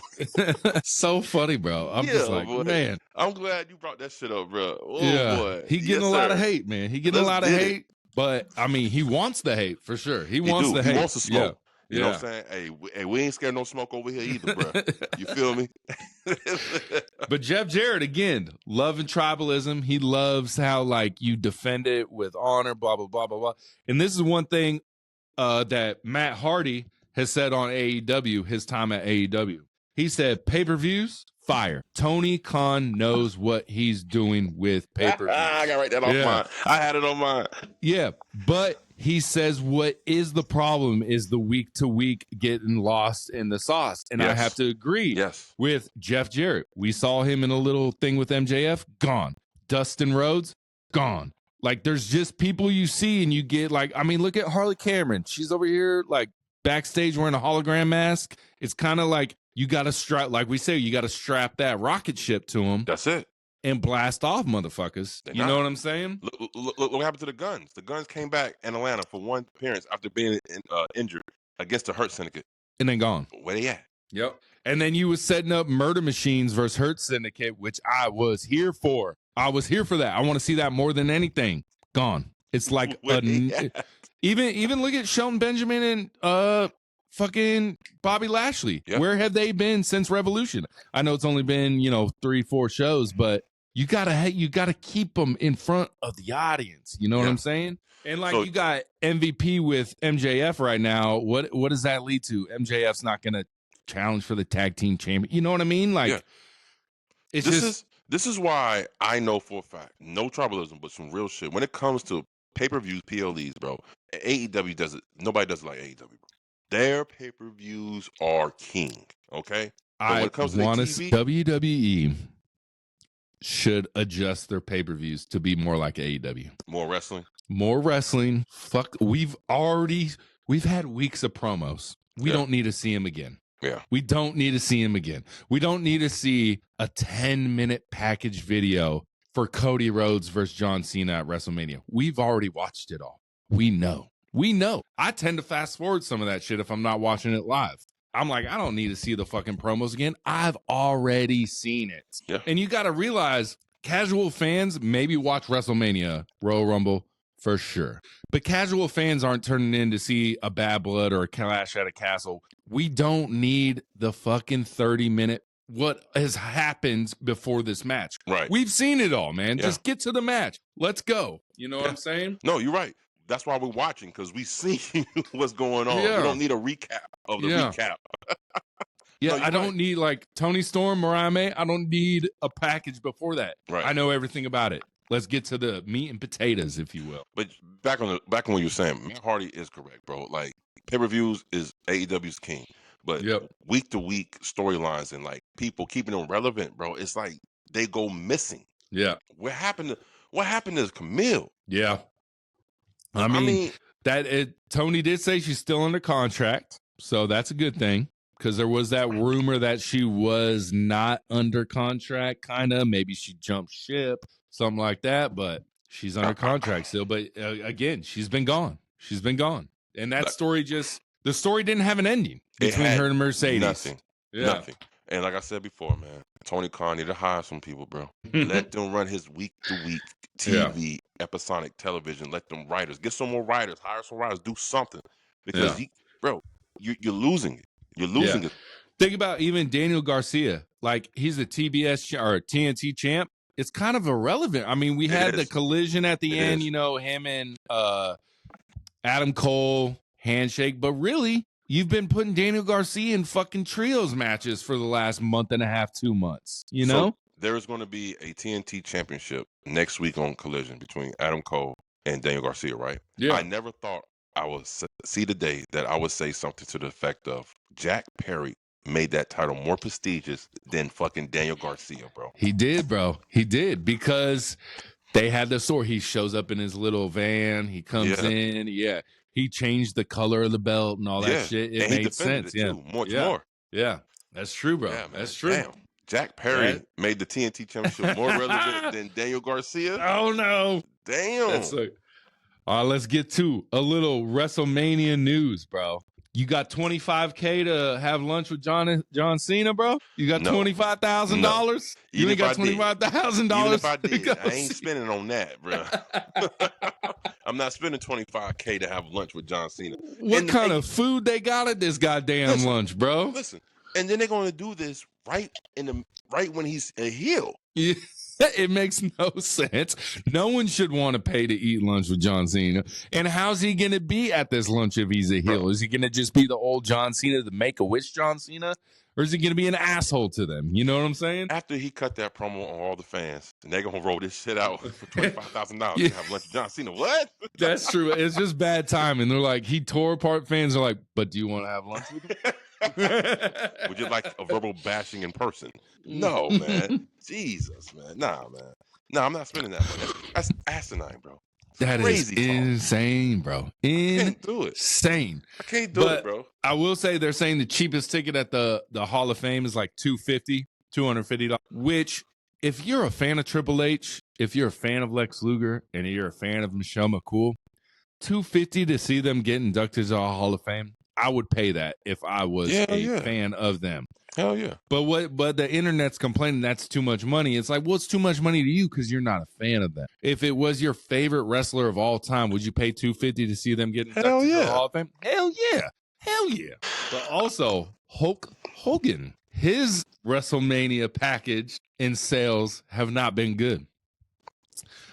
B: So funny, bro. I'm just like, boy, man.
A: I'm glad you brought that shit up, bro. Oh boy,
B: he getting a lot of hate, man. He getting a lot of hate. But I mean, he wants the hate for sure. He wants the hate.
A: He wants the smoke. You know what I'm saying? Hey, we ain't scared no smoke over here either, bro. You feel me?
B: But Jeff Jarrett, again, loving tribalism. He loves how, like, you defend it with honor, blah, blah, blah, blah, blah. And this is one thing that Matt Hardy has said on AEW, his time at AEW. He said, pay-per-views, fire. Tony Khan knows what he's doing with pay-per-views.
A: I got to write that off mine. I had it on mine.
B: Yeah, but he says what is the problem is the week-to-week getting lost in the sauce. And I have to agree with Jeff Jarrett. We saw him in a little thing with MJF, gone. Dustin Rhodes, gone. Like, there's just people you see and you get like, I mean, look at Harley Cameron. She's over here, like, backstage wearing a hologram mask. It's kind of like you got to strap, like we say, you got to strap that rocket ship to him.
A: That's it.
B: And blast off, motherfuckers. You know what I'm saying?
A: Look what happened to the Guns. The Guns came back in Atlanta for one appearance after being injured against the Hurt Syndicate.
B: And then gone.
A: Where they at?
B: Yep. And then you was setting up Murder Machines versus Hurt Syndicate, which I was here for. I was here for that. I want to see that more than anything. Gone. It's like even look at Shelton Benjamin and fucking Bobby Lashley. Yep. Where have they been since Revolution? I know it's only been, 3-4 shows, but You gotta keep them in front of the audience. You know what I'm saying? And like,
A: So-
B: you got MVP with MJF right now. What does that lead to? MJF's not gonna challenge for the tag team champion. You know what I mean? Like, it's
A: this is why I know for a fact, no tribalism, but some real shit. When it comes to pay-per-views, PLEs, bro, AEW does it. Nobody does it like AEW, bro. Their pay-per-views are king. Okay, but when it comes to TV,
B: WWE should adjust their pay-per-views to be more like AEW.
A: more wrestling.
B: More wrestling. Fuck, we've had weeks of promos. We don't need to see him again.
A: Yeah.
B: We don't need to see him again. We don't need to see a 10-minute package video for Cody Rhodes versus John Cena at WrestleMania. We've already watched it all. We know. I tend to fast forward some of that shit if I'm not watching it live. I'm like, I don't need to see the fucking promos again. I've already seen it.
A: Yeah.
B: And you got to realize, casual fans maybe watch WrestleMania, Royal Rumble, for sure. But casual fans aren't turning in to see a Bad Blood or a Clash at a Castle. We don't need the fucking 30-minute what has happened before this match.
A: Right.
B: We've seen it all, man.
A: Yeah.
B: Just get to the match. Let's go. You know what I'm saying?
A: No, you're right. That's why we're watching, because we see what's going on.
B: Yeah.
A: We don't need a recap of the recap.
B: Yeah,
A: No,
B: I don't need like Tony Storm, Mariah May. I don't need a package before that.
A: Right.
B: I know everything about it. Let's get to the meat and potatoes, if you will.
A: But back on what you were saying, Matt Hardy is correct, bro. Like, pay-per-views is AEW's king. But week to week storylines and like people keeping them relevant, bro, it's like they go missing.
B: Yeah.
A: What happened to Camille?
B: Yeah. I mean Tony did say she's still under contract, so that's a good thing. Because there was that rumor that she was not under contract, kind of. Maybe she jumped ship, something like that. But she's under contract still. But again, she's been gone. And that story the story didn't have an ending between her and Mercedes.
A: Nothing. And like I said before, man, Tony Khan need to hire some people, bro. Let them run his week-to-week TV, episodic television. Let them writers. Get some more writers. Hire some writers. Do something. Because, you're losing it. You're losing it.
B: Think about even Daniel Garcia. Like, he's a TBS or TNT champ. It's kind of irrelevant. I mean, we had the collision at the end, you know, him and Adam Cole handshake. But really, you've been putting Daniel Garcia in fucking trios matches for the last month and a half, 2 months. You know?
A: So there is going to be a TNT championship next week on Collision between Adam Cole and Daniel Garcia, right?
B: Yeah.
A: I never thought I would see the day that I would say something to the effect of Jack Perry made that title more prestigious than fucking Daniel Garcia, bro.
B: He did, bro. He did, because they had the story. He shows up in his little van. He comes in. Yeah. He changed the color of the belt and all that shit. It made sense.
A: More.
B: Yeah. That's true, bro.
A: Yeah,
B: that's true.
A: Damn. Jack Perry made the TNT championship more relevant than Daniel Garcia.
B: Oh, no.
A: Damn.
B: Let's get to a little WrestleMania news, bro. You got $25K to have lunch with John Cena, bro? You got $25,000?
A: No.
B: You ain't got $25,000?
A: Even if I did, I ain't spending on that, bro. I'm not spending $25K to have lunch with John Cena.
B: What kind of food they got at this goddamn lunch, bro?
A: Listen, and then they're going to do this right when he's a heel.
B: Yeah. It makes no sense. No one should want to pay to eat lunch with John Cena. And how's he going to be at this lunch if he's a heel? Is he going to just be the old John Cena, the Make-A-Wish John Cena? Or is he going to be an asshole to them? You know what I'm saying?
A: After he cut that promo on all the fans, and they're going to roll this shit out for $25,000 to have lunch with John Cena. What?
B: That's true. It's just bad timing. They're like, he tore apart fans are like, but do you want to have lunch with him?
A: Would you like a verbal bashing in person? No, man. Jesus, man. Nah, man. Nah, I'm not spending that money. That's asinine, bro.
B: That is insane, bro.
A: I can't do it.
B: Insane.
A: I can't do it, bro.
B: I will say they're saying the cheapest ticket at the Hall of Fame is like $250, which, if you're a fan of Triple H, if you're a fan of Lex Luger, and you're a fan of Michelle McCool, $250 to see them get inducted to the Hall of Fame, I would pay that if I was a fan of them.
A: Hell yeah.
B: But the internet's complaining that's too much money. It's like, well, it's too much money to you because you're not a fan of them. If it was your favorite wrestler of all time, would you pay $250 to see them get inducted to the Hall of Fame? Hell yeah. But also, Hulk Hogan, his WrestleMania package and sales have not been good.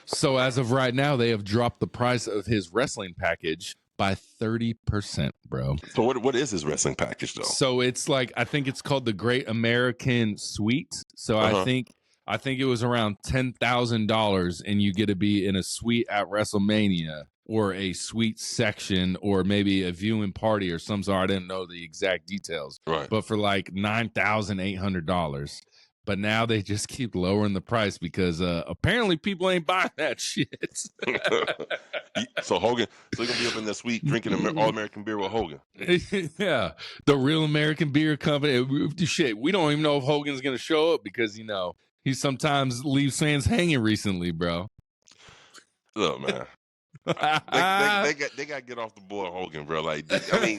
B: So as of right now, they have dropped the price of his wrestling package by 30%, bro.
A: So what is his wrestling package though?
B: So it's like, I think it's called the Great American Suite. So I think it was around $10,000, and you get to be in a suite at WrestleMania, or a suite section, or maybe a viewing party or some sort. I didn't know the exact details,
A: Right.
B: but for like $9,800. But now they just keep lowering the price because apparently people ain't buying that shit.
A: So Hogan, so you're gonna be up in the suite drinking all American beer with Hogan.
B: Yeah, the Real American Beer Company. Shit, we don't even know if Hogan's gonna show up because he sometimes leaves fans hanging recently, bro.
A: Look, man. they got to get off the board, Hogan, bro. Like, I mean,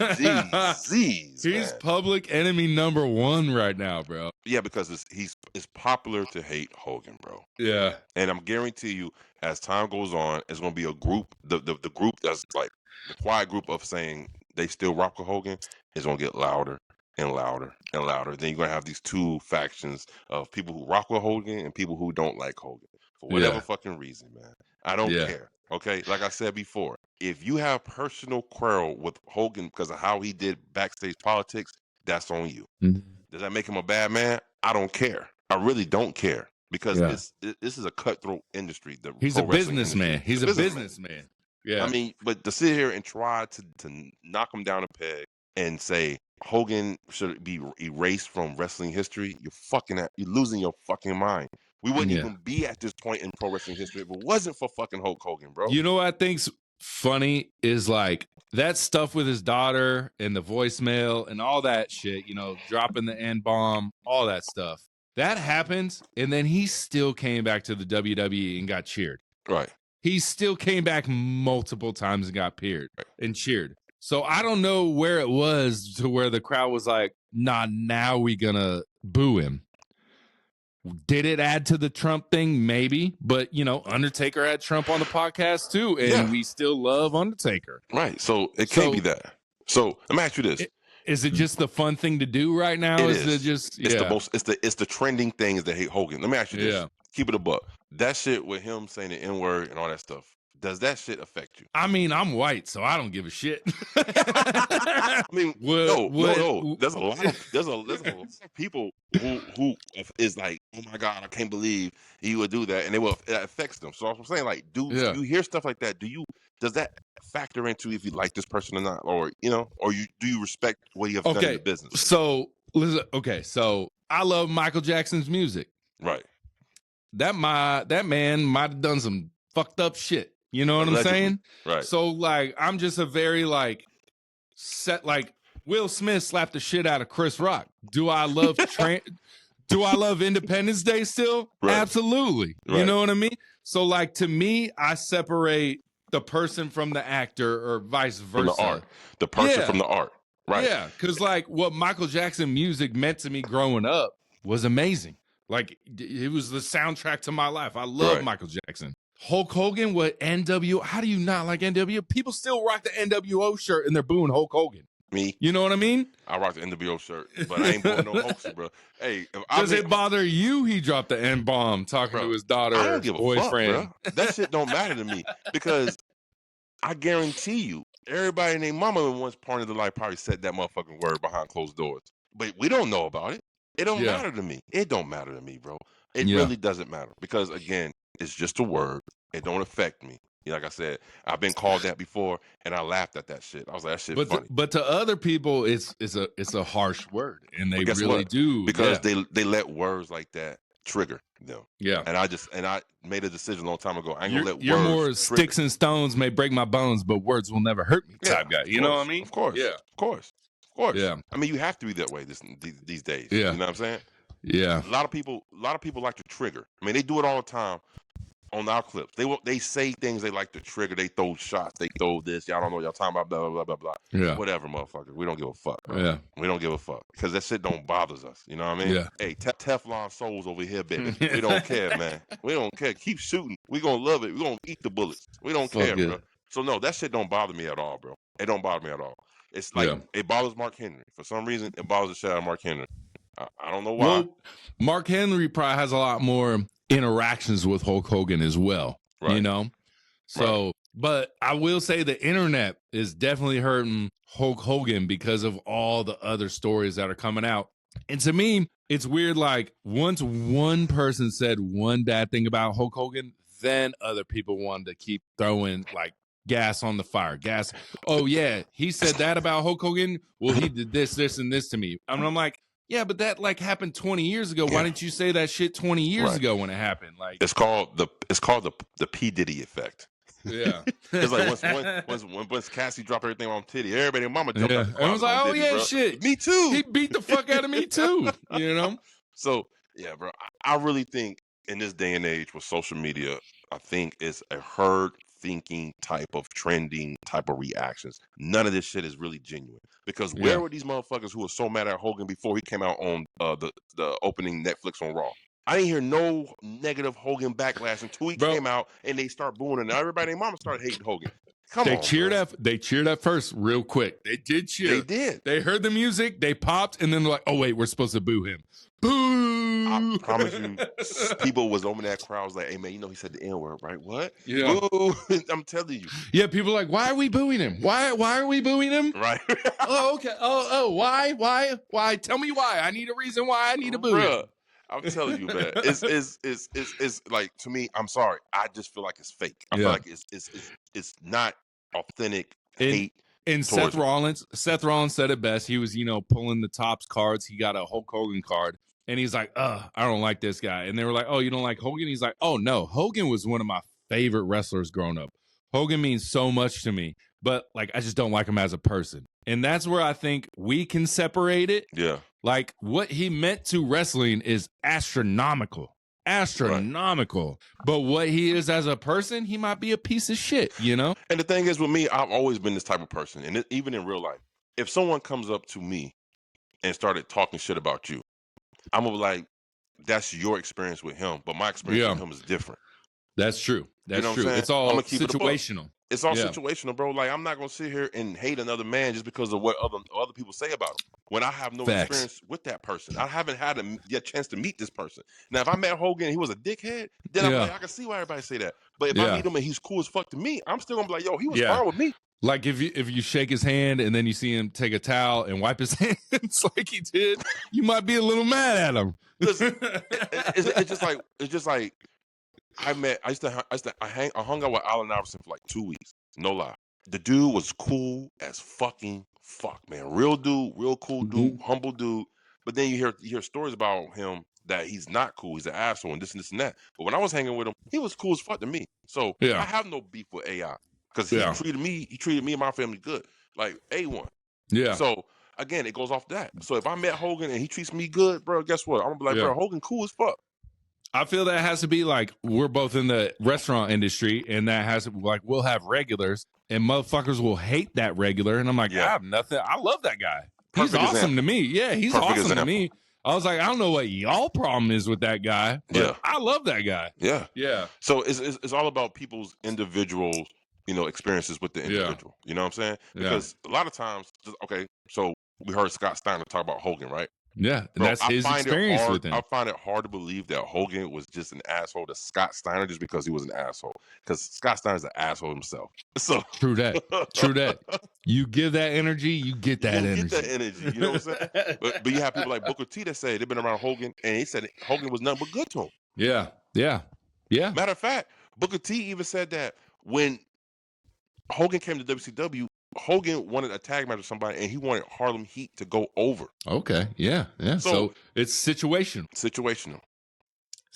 A: geez,
B: he's
A: man.
B: public enemy number 1 right now, bro.
A: Yeah, because it's popular to hate Hogan, bro.
B: Yeah,
A: and I'm guarantee you, as time goes on, it's gonna be a group. The group that's like the quiet group of saying they still rock with Hogan is gonna get louder and louder and louder. Then you're gonna have these two factions of people who rock with Hogan and people who don't like Hogan for whatever fucking reason, man. I don't care. Okay, like I said before, if you have personal quarrel with Hogan because of how he did backstage politics, that's on you.
B: Mm-hmm.
A: Does that make him a bad man? I don't care. I really don't care because this is a cutthroat industry.
B: He's a businessman. He's a businessman. Yeah.
A: I mean, but to sit here and try to knock him down a peg and say Hogan should be erased from wrestling history, you're losing your fucking mind. We wouldn't even be at this point in pro wrestling history if it wasn't for fucking Hulk Hogan, bro.
B: You know what I think's funny is like that stuff with his daughter and the voicemail and all that shit, dropping the N-bomb, all that stuff. That happens, and then he still came back to the WWE and got cheered.
A: Right.
B: He still came back multiple times and got and cheered. So I don't know where it was to where the crowd was like, nah, now we gonna boo him. Did it add to the Trump thing? Maybe. But, Undertaker had Trump on the podcast too, and we still love Undertaker.
A: Right. So it can't be that. So let me ask you this.
B: Is it just the fun thing to do right now?
A: It is.
B: It just
A: it's the trending thing is to hate Hogan. Let me ask you this. Keep it a buck. That shit with him saying the N-word and all that stuff, does that shit affect you?
B: I mean, I'm white, so I don't give a shit.
A: I mean, no. There's a lot of people who is like, oh my God, I can't believe he would do that, and it affects them. So I'm saying, like, do you hear stuff like that? Does that factor into if you like this person or not, or do you respect what you have done in the business?
B: So listen, so I love Michael Jackson's music.
A: Right.
B: That man might have done some fucked up shit. You know what I'm saying?
A: Right.
B: So like, I'm just a very Will Smith slapped the shit out of Chris Rock. Do I love Independence Day still? Right. Absolutely. Right. You know what I mean? So like, to me, I separate the person from the actor, or vice versa.
A: From the art. The person from the art. Right.
B: Yeah. Cause like what Michael Jackson music meant to me growing up was amazing. Like, it was the soundtrack to my life. I love Michael Jackson. Hulk Hogan, what NWO? How do you not like NWO? People still rock the NWO shirt and they're booing Hulk Hogan.
A: Me?
B: You know what I mean?
A: I rock the NWO shirt, but I ain't booing no Hulks, bro. Hey,
B: does it bother you he dropped the N-bomb talking to his daughter
A: I don't give a
B: boyfriend?
A: Fuck, bro. That shit don't matter to me because I guarantee you, everybody and their mama in once part of their life probably said that motherfucking word behind closed doors. But we don't know about it. It don't matter to me. It don't matter to me, bro. It really doesn't matter because, again, it's just a word. It don't affect me. Like I said, I've been called that before, and I laughed at that shit. I was like, that shit funny.
B: But to other people, it's a harsh word, and they really do
A: because they let words like that trigger them.
B: Yeah,
A: and I made a decision a long time ago. I ain't gonna let
B: you're
A: words
B: more
A: trigger.
B: Sticks and stones may break my bones, but words will never hurt me type guy. You know what I mean?
A: Of course. Yeah. Of course.
B: Yeah.
A: I mean, you have to be that way these days.
B: Yeah.
A: You know what I'm saying?
B: Yeah.
A: A lot of people like to trigger. I mean, they do it all the time on our clips. They say things they like to trigger. They throw shots. They throw this. Y'all don't know what y'all talking about. Blah blah blah blah blah.
B: Yeah.
A: Whatever, motherfucker. We don't give a fuck. Bro.
B: Yeah.
A: We don't give a fuck because that shit don't bother us. You know what I mean?
B: Yeah.
A: Hey, Teflon souls over here, baby. We don't care, man. We don't care. Keep shooting. We gonna love it. We gonna eat the bullets. We don't care, bro. So no, that shit don't bother me at all, bro. It don't bother me at all. It's like it bothers Mark Henry. For some reason, it bothers the shit out of Mark Henry. I don't know why.
B: Well, Mark Henry probably has a lot more interactions with Hulk Hogan as well.
A: Right.
B: You know? So, but I will say the internet is definitely hurting Hulk Hogan because of all the other stories that are coming out. And to me, it's weird. Like, once one person said one bad thing about Hulk Hogan, then other people wanted to keep throwing like gas on the fire. Gas. Oh yeah, he said that about Hulk Hogan. Well, he did this, and this to me. And I'm like, yeah, but that like happened 20 years ago. Why didn't you say that shit 20 years ago when it happened? Like,
A: it's called the P Diddy effect.
B: Yeah.
A: It's like once Cassie dropped everything on Titty, everybody mama jumped out the car.
B: And I was like, oh
A: Diddy,
B: yeah,
A: bro.
B: shit.
A: Me too.
B: He beat the fuck out of me too. You know?
A: So yeah, bro. I really think in this day and age with social media, I think it's a herd thinking type of trending type of reactions. None of this shit is really genuine. Because where were these motherfuckers who were so mad at Hogan before he came out on the opening Netflix on Raw? I didn't hear no negative Hogan backlash until he came out and they start booing and everybody and mama started hating Hogan.
B: They cheered up first real quick. They did cheer.
A: They did.
B: They heard the music, they popped, and then they're like, oh wait, we're supposed to boo him. Boo!
A: I promise you, people was over that crowd was like, hey man, you know he said the N-word, right? What?
B: Yeah.
A: Boo! I'm telling you.
B: Yeah, people are like, why are we booing him? Why are we booing him?
A: Right.
B: Oh, okay. Oh, why? Tell me why. I need a reason why I need to boo him.
A: I'm telling you, man. It's like, to me, I'm sorry. I just feel like it's fake. I feel like it's not authentic hate.
B: And Seth Rollins said it best. He was, pulling the Topps cards. He got a Hulk Hogan card. And he's like, I don't like this guy. And they were like, oh, you don't like Hogan? He's like, oh, no. Hogan was one of my favorite wrestlers growing up. Hogan means so much to me. But, like, I just don't like him as a person. And that's where I think we can separate it.
A: Yeah.
B: Like, what he meant to wrestling is astronomical. Right. But what he is as a person, he might be a piece of shit, And
A: the thing is with me, I've always been this type of person. And even in real life, if someone comes up to me and started talking shit about you, I'm going to be like, that's your experience with him. But my experience with him is different.
B: That's true. That's true. It's all situational.
A: It's all situational, bro. Like, I'm not going to sit here and hate another man just because of what other people say about him. When I have no experience with that person. I haven't had a chance to meet this person. Now, if I met Hogan and he was a dickhead, then I'm like, I can see why everybody say that. But if I meet him and he's cool as fuck to me, I'm still going to be like, yo, he was fine with me.
B: Like, if you shake his hand and then you see him take a towel and wipe his hands like he did, you might be a little mad at him.
A: It's just like I hung out with Allen Iverson for like 2 weeks. No lie. The dude was cool as fucking fuck, man. Real dude, real cool dude, humble dude. But then you hear stories about him that he's not cool. He's an asshole and this and that. But when I was hanging with him, he was cool as fuck to me. So I have no beef with AI because he treated me and my family good, like A1.
B: Yeah.
A: So again, it goes off that. So if I met Hogan and he treats me good, bro, guess what? I'm gonna be like, bro, Hogan cool as fuck.
B: I feel that has to be like, we're both in the restaurant industry, and that has to be like, we'll have regulars, and motherfuckers will hate that regular. And I'm like, I have nothing. I love that guy. He's awesome to me. Yeah, he's awesome to me. I was like, I don't know what y'all problem is with that guy, but I love that guy.
A: Yeah.
B: Yeah.
A: So it's all about people's individual, experiences with the individual. You know what I'm saying? Because a lot of times, so we heard Scott Steiner talk about Hogan, right?
B: Yeah, and that's his experience with him.
A: I find it hard to believe that Hogan was just an asshole to Scott Steiner just because he was an asshole. Because Scott Steiner's an asshole himself. So
B: True that. You give that energy, you get that energy.
A: Get that energy. You know what I'm saying? But you have people like Booker T that say they've been around Hogan, and he said Hogan was nothing but good to him.
B: Yeah.
A: Matter of fact, Booker T even said that when Hogan came to WCW, Hogan wanted a tag match with somebody, and he wanted Harlem Heat to go over.
B: Okay, yeah. So it's
A: situational.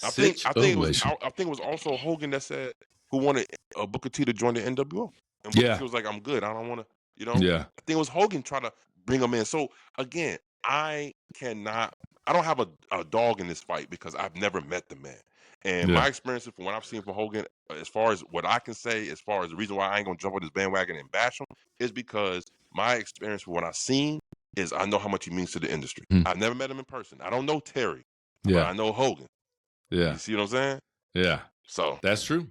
A: I think it was also Hogan that said who wanted Booker T to join the NWO, and Booker T was like, "I'm good. I don't want to." I think it was Hogan trying to bring him in. So again, I don't have a dog in this fight because I've never met the man. And my experience from what I've seen from Hogan, as far as what I can say, as far as the reason why I ain't gonna jump on this bandwagon and bash him, is because my experience from what I've seen is I know how much he means to the industry. I've never met him in person. I don't know Terry, but I know Hogan.
B: Yeah.
A: You see what I'm saying?
B: Yeah.
A: So
B: that's true.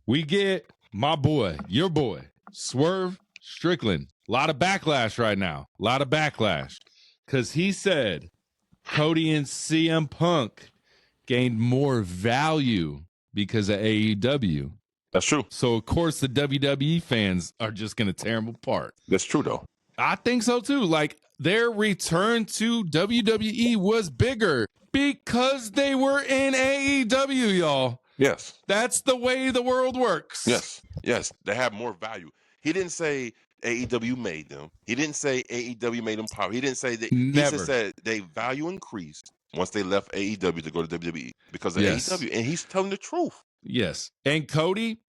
B: We get my boy, your boy, Swerve Strickland. A lot of backlash right now. because he said Cody and CM Punk gained more value because of AEW.
A: That's true.
B: So, of course, the WWE fans are just going to tear them apart.
A: That's true, though.
B: I think so, too. Like, their return to WWE was bigger because they were in AEW, y'all.
A: Yes.
B: That's the way the world works.
A: Yes. Yes. They have more value. He didn't say AEW made them. He didn't say AEW made them power. He didn't say that.
B: Never.
A: He just said they value increased once they left AEW to go to WWE because of AEW. And he's telling the truth.
B: Yes. And Cody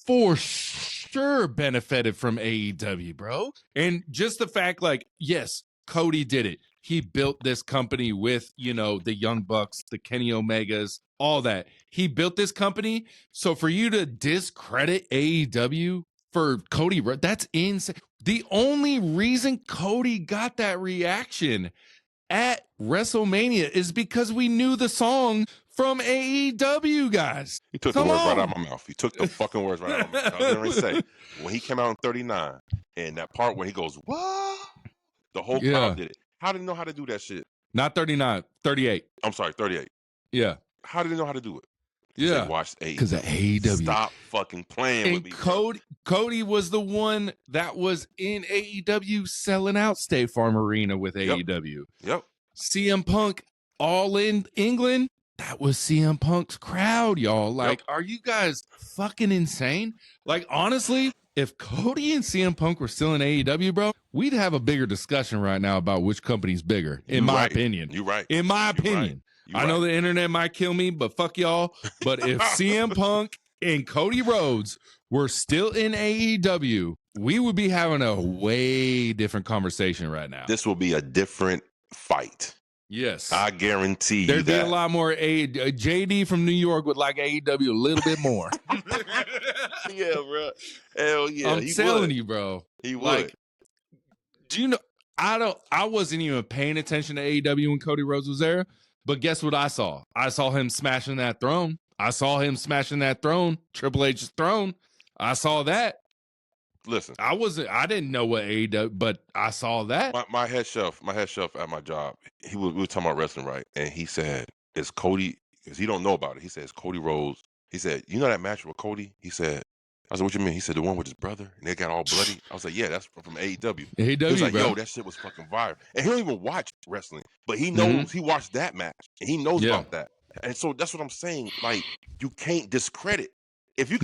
B: for sure benefited from AEW, bro. And just the fact, like, yes, Cody did it. He built this company with, you know, the Young Bucks, the Kenny Omegas, all that. He built this company. So for you to discredit AEW for Cody, that's insane. The only reason Cody got that reaction at WrestleMania is because we knew the song from AEW, guys.
A: He took the words right out of my mouth. He took the fucking words right out of my mouth. I was going to say, when he came out in 39, and that part where he goes, what? The whole crowd did it. How did he know how to do that shit?
B: Not 39, 38.
A: I'm sorry, 38.
B: Yeah.
A: How did he know how to do it?
B: Yeah.
A: Watched AEW.
B: Because of AEW.
A: Stop fucking playing with me.
B: Cody was the one that was in AEW selling out State Farm Arena with AEW.
A: Yep.
B: CM Punk, all in England. That was CM Punk's crowd, y'all. Like, are you guys fucking insane? Like, honestly, if Cody and CM Punk were still in AEW, bro, we'd have a bigger discussion right now about which company's bigger, in my opinion.
A: You're right.
B: In my opinion. I know the internet might kill me, but fuck y'all. But if CM Punk and Cody Rhodes were still in AEW, we would be having a way different conversation right now.
A: This will be a different fight.
B: Yes.
A: I guarantee you
B: There'd
A: that.
B: be a lot more. JD from New York would like AEW a little bit more.
A: Yeah, bro. Hell yeah.
B: I'm telling you, bro.
A: He would.
B: Like, do you know, I wasn't even paying attention to AEW when Cody Rhodes was there, but guess what I saw? I saw him smashing that throne. Triple H's throne. I saw that.
A: Listen,
B: I didn't know what AEW, but I saw that.
A: My head chef at my job, we were talking about wrestling, right? And he said, "Is Cody?" Because he don't know about it. He says, "Cody Rhodes." He said, "You know that match with Cody?" He said, "I said, what you mean?" He said, "The one with his brother and they got all bloody." I was like, "Yeah, that's from AEW." He was like,
B: bro.
A: "Yo, that shit was fucking viral." And he don't even watch wrestling, but he knows he watched that match and he knows about that. And so that's what I'm saying. Like, you can't discredit if you.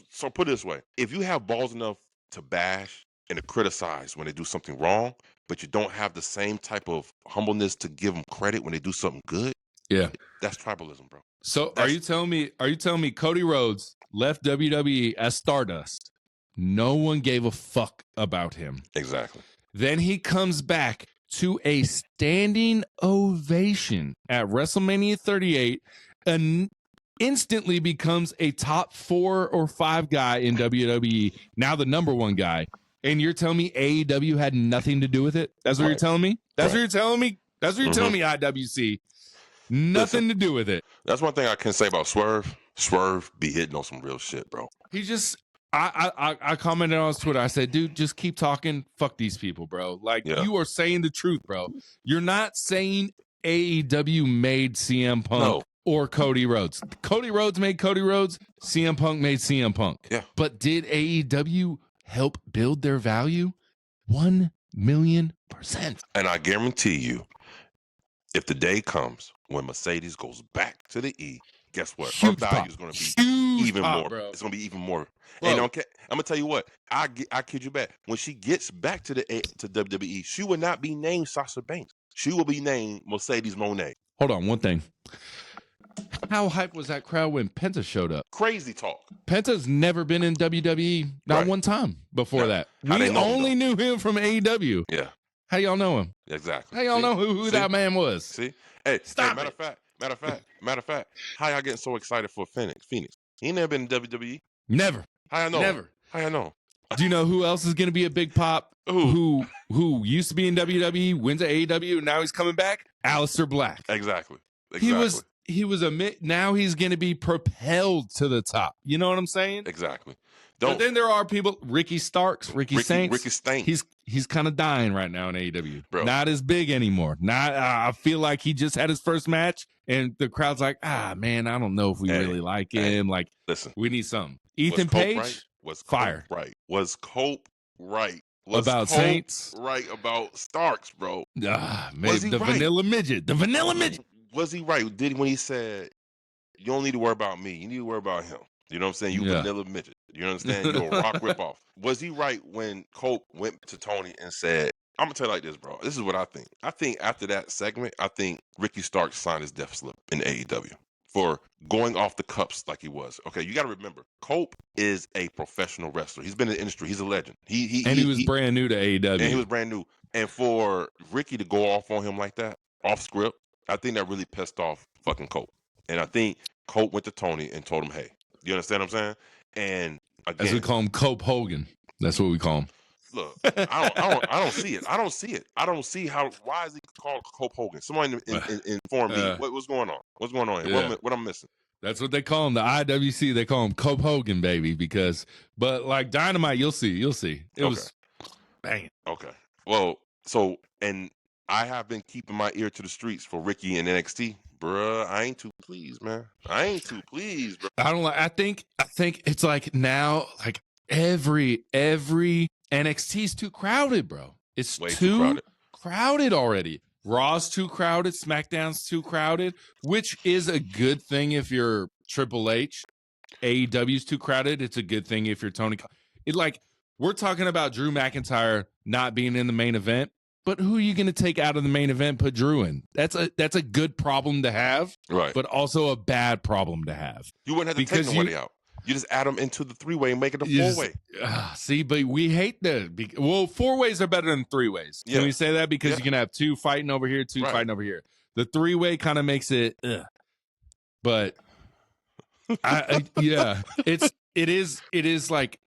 A: So put it this way: if you have balls enough to bash and to criticize when they do something wrong, but you don't have the same type of humbleness to give them credit when they do something good, that's tribalism, bro.
B: So are you telling me Cody Rhodes left WWE as Stardust? No one gave a fuck about him.
A: Exactly.
B: Then he comes back to a standing ovation at WrestleMania 38 and instantly becomes a top 4 or 5 guy in WWE, now the number 1 guy. And you're telling me AEW had nothing to do with it? That's what you're telling me? That's what you're telling me? That's what you're telling me, IWC. Nothing to do with it.
A: That's one thing I can say about Swerve. Swerve be hitting on some real shit, bro.
B: He just I commented on his Twitter. I said, dude, just keep talking. Fuck these people, bro. Like, you are saying the truth, bro. You're not saying AEW made CM Punk or Cody Rhodes. Cody Rhodes made Cody Rhodes. CM Punk made CM Punk.
A: Yeah.
B: But did AEW help build their value? 1,000,000%.
A: And I guarantee you, if the day comes when Mercedes goes back to the E, guess what? Her value is going to be even more. Bro. It's going to be even more. And I'm going to tell you what. I kid you back. When she gets back to WWE, she will not be named Sasha Banks. She will be named Mercedes Moné.
B: Hold on, one thing. How hype was that crowd when Penta showed up?
A: Crazy talk.
B: Penta's never been in WWE, not one time before that. We only knew him from AEW.
A: Yeah.
B: How y'all know him?
A: Exactly.
B: How y'all know who that man was?
A: See? Hey, matter of fact, how y'all getting so excited for Phoenix? He ain't never been in WWE.
B: Never.
A: How y'all know?
B: Never.
A: How y'all know?
B: Do you know who else is going to be a big pop? Who used to be in WWE, went to AEW, and now he's coming back? Aleister Black.
A: Exactly.
B: He was now he's going to be propelled to the top. You know what I'm saying?
A: Exactly.
B: But then there are people, Ricky Saints.
A: Ricky Stanks.
B: He's kind of dying right now in AEW.
A: Bro.
B: Not as big anymore. Not. I feel like he just had his first match, and the crowd's like, man, I don't know if we really like him. Like,
A: listen,
B: we need something. Ethan Page,
A: right? Was
B: fire.
A: Cope right? Was Cope right?
B: About
A: Cope
B: Saints?
A: Right about Starks, bro.
B: Man,
A: was he
B: the
A: right?
B: vanilla midget. The vanilla midget.
A: Was he right? Did when he said, "You don't need to worry about me. You need to worry about him." You know what I'm saying? You vanilla midget. You understand? You're a rock ripoff. Was he right when Cope went to Tony and said, I'm going to tell you like this, bro. This is what I think. I think after that segment, I think Ricky Starks signed his death slip in AEW for going off the cups like he was. Okay, you got to remember, Cope is a professional wrestler. He's been in the industry. He's a legend. He
B: was brand new to AEW.
A: And he was brand new. And for Ricky to go off on him like that, off script, I think that really pissed off fucking Cope. And I think Cope went to Tony and told him, hey, you understand what I'm saying? And again,
B: as we call him, Cope Hogan. That's what we call him.
A: Look, I don't see it. I don't see it. I don't see how. Why is he called Cope Hogan? Somebody inform me. What's going on? What's going on here?
B: Yeah.
A: What I'm missing?
B: That's what they call him. The IWC, they call him Cope Hogan, baby. But like Dynamite, you'll see. It was banging.
A: Okay. Well, so and I have been keeping my ear to the streets for Ricky and NXT. Bruh, I ain't too pleased, man. I ain't too pleased, bro.
B: I don't like. I think it's like now, like every NXT's too crowded, bro. It's
A: way
B: too crowded already. Raw's too crowded. SmackDown's too crowded, which is a good thing if you're Triple H. AEW's too crowded. It's a good thing if you're Tony. We're talking about Drew McIntyre not being in the main event. But who are you going to take out of the main event? Put Drew in. That's a good problem to have,
A: right? But
B: also a bad problem to have.
A: You wouldn't have to take nobody out. You just add them into the 3-way and make it a 4-way.
B: See, but we hate that. 4-ways are better than 3-ways. Can we say that? Because you can have 2 fighting over here, 2 fighting over here. The 3-way kind of makes it. But it is like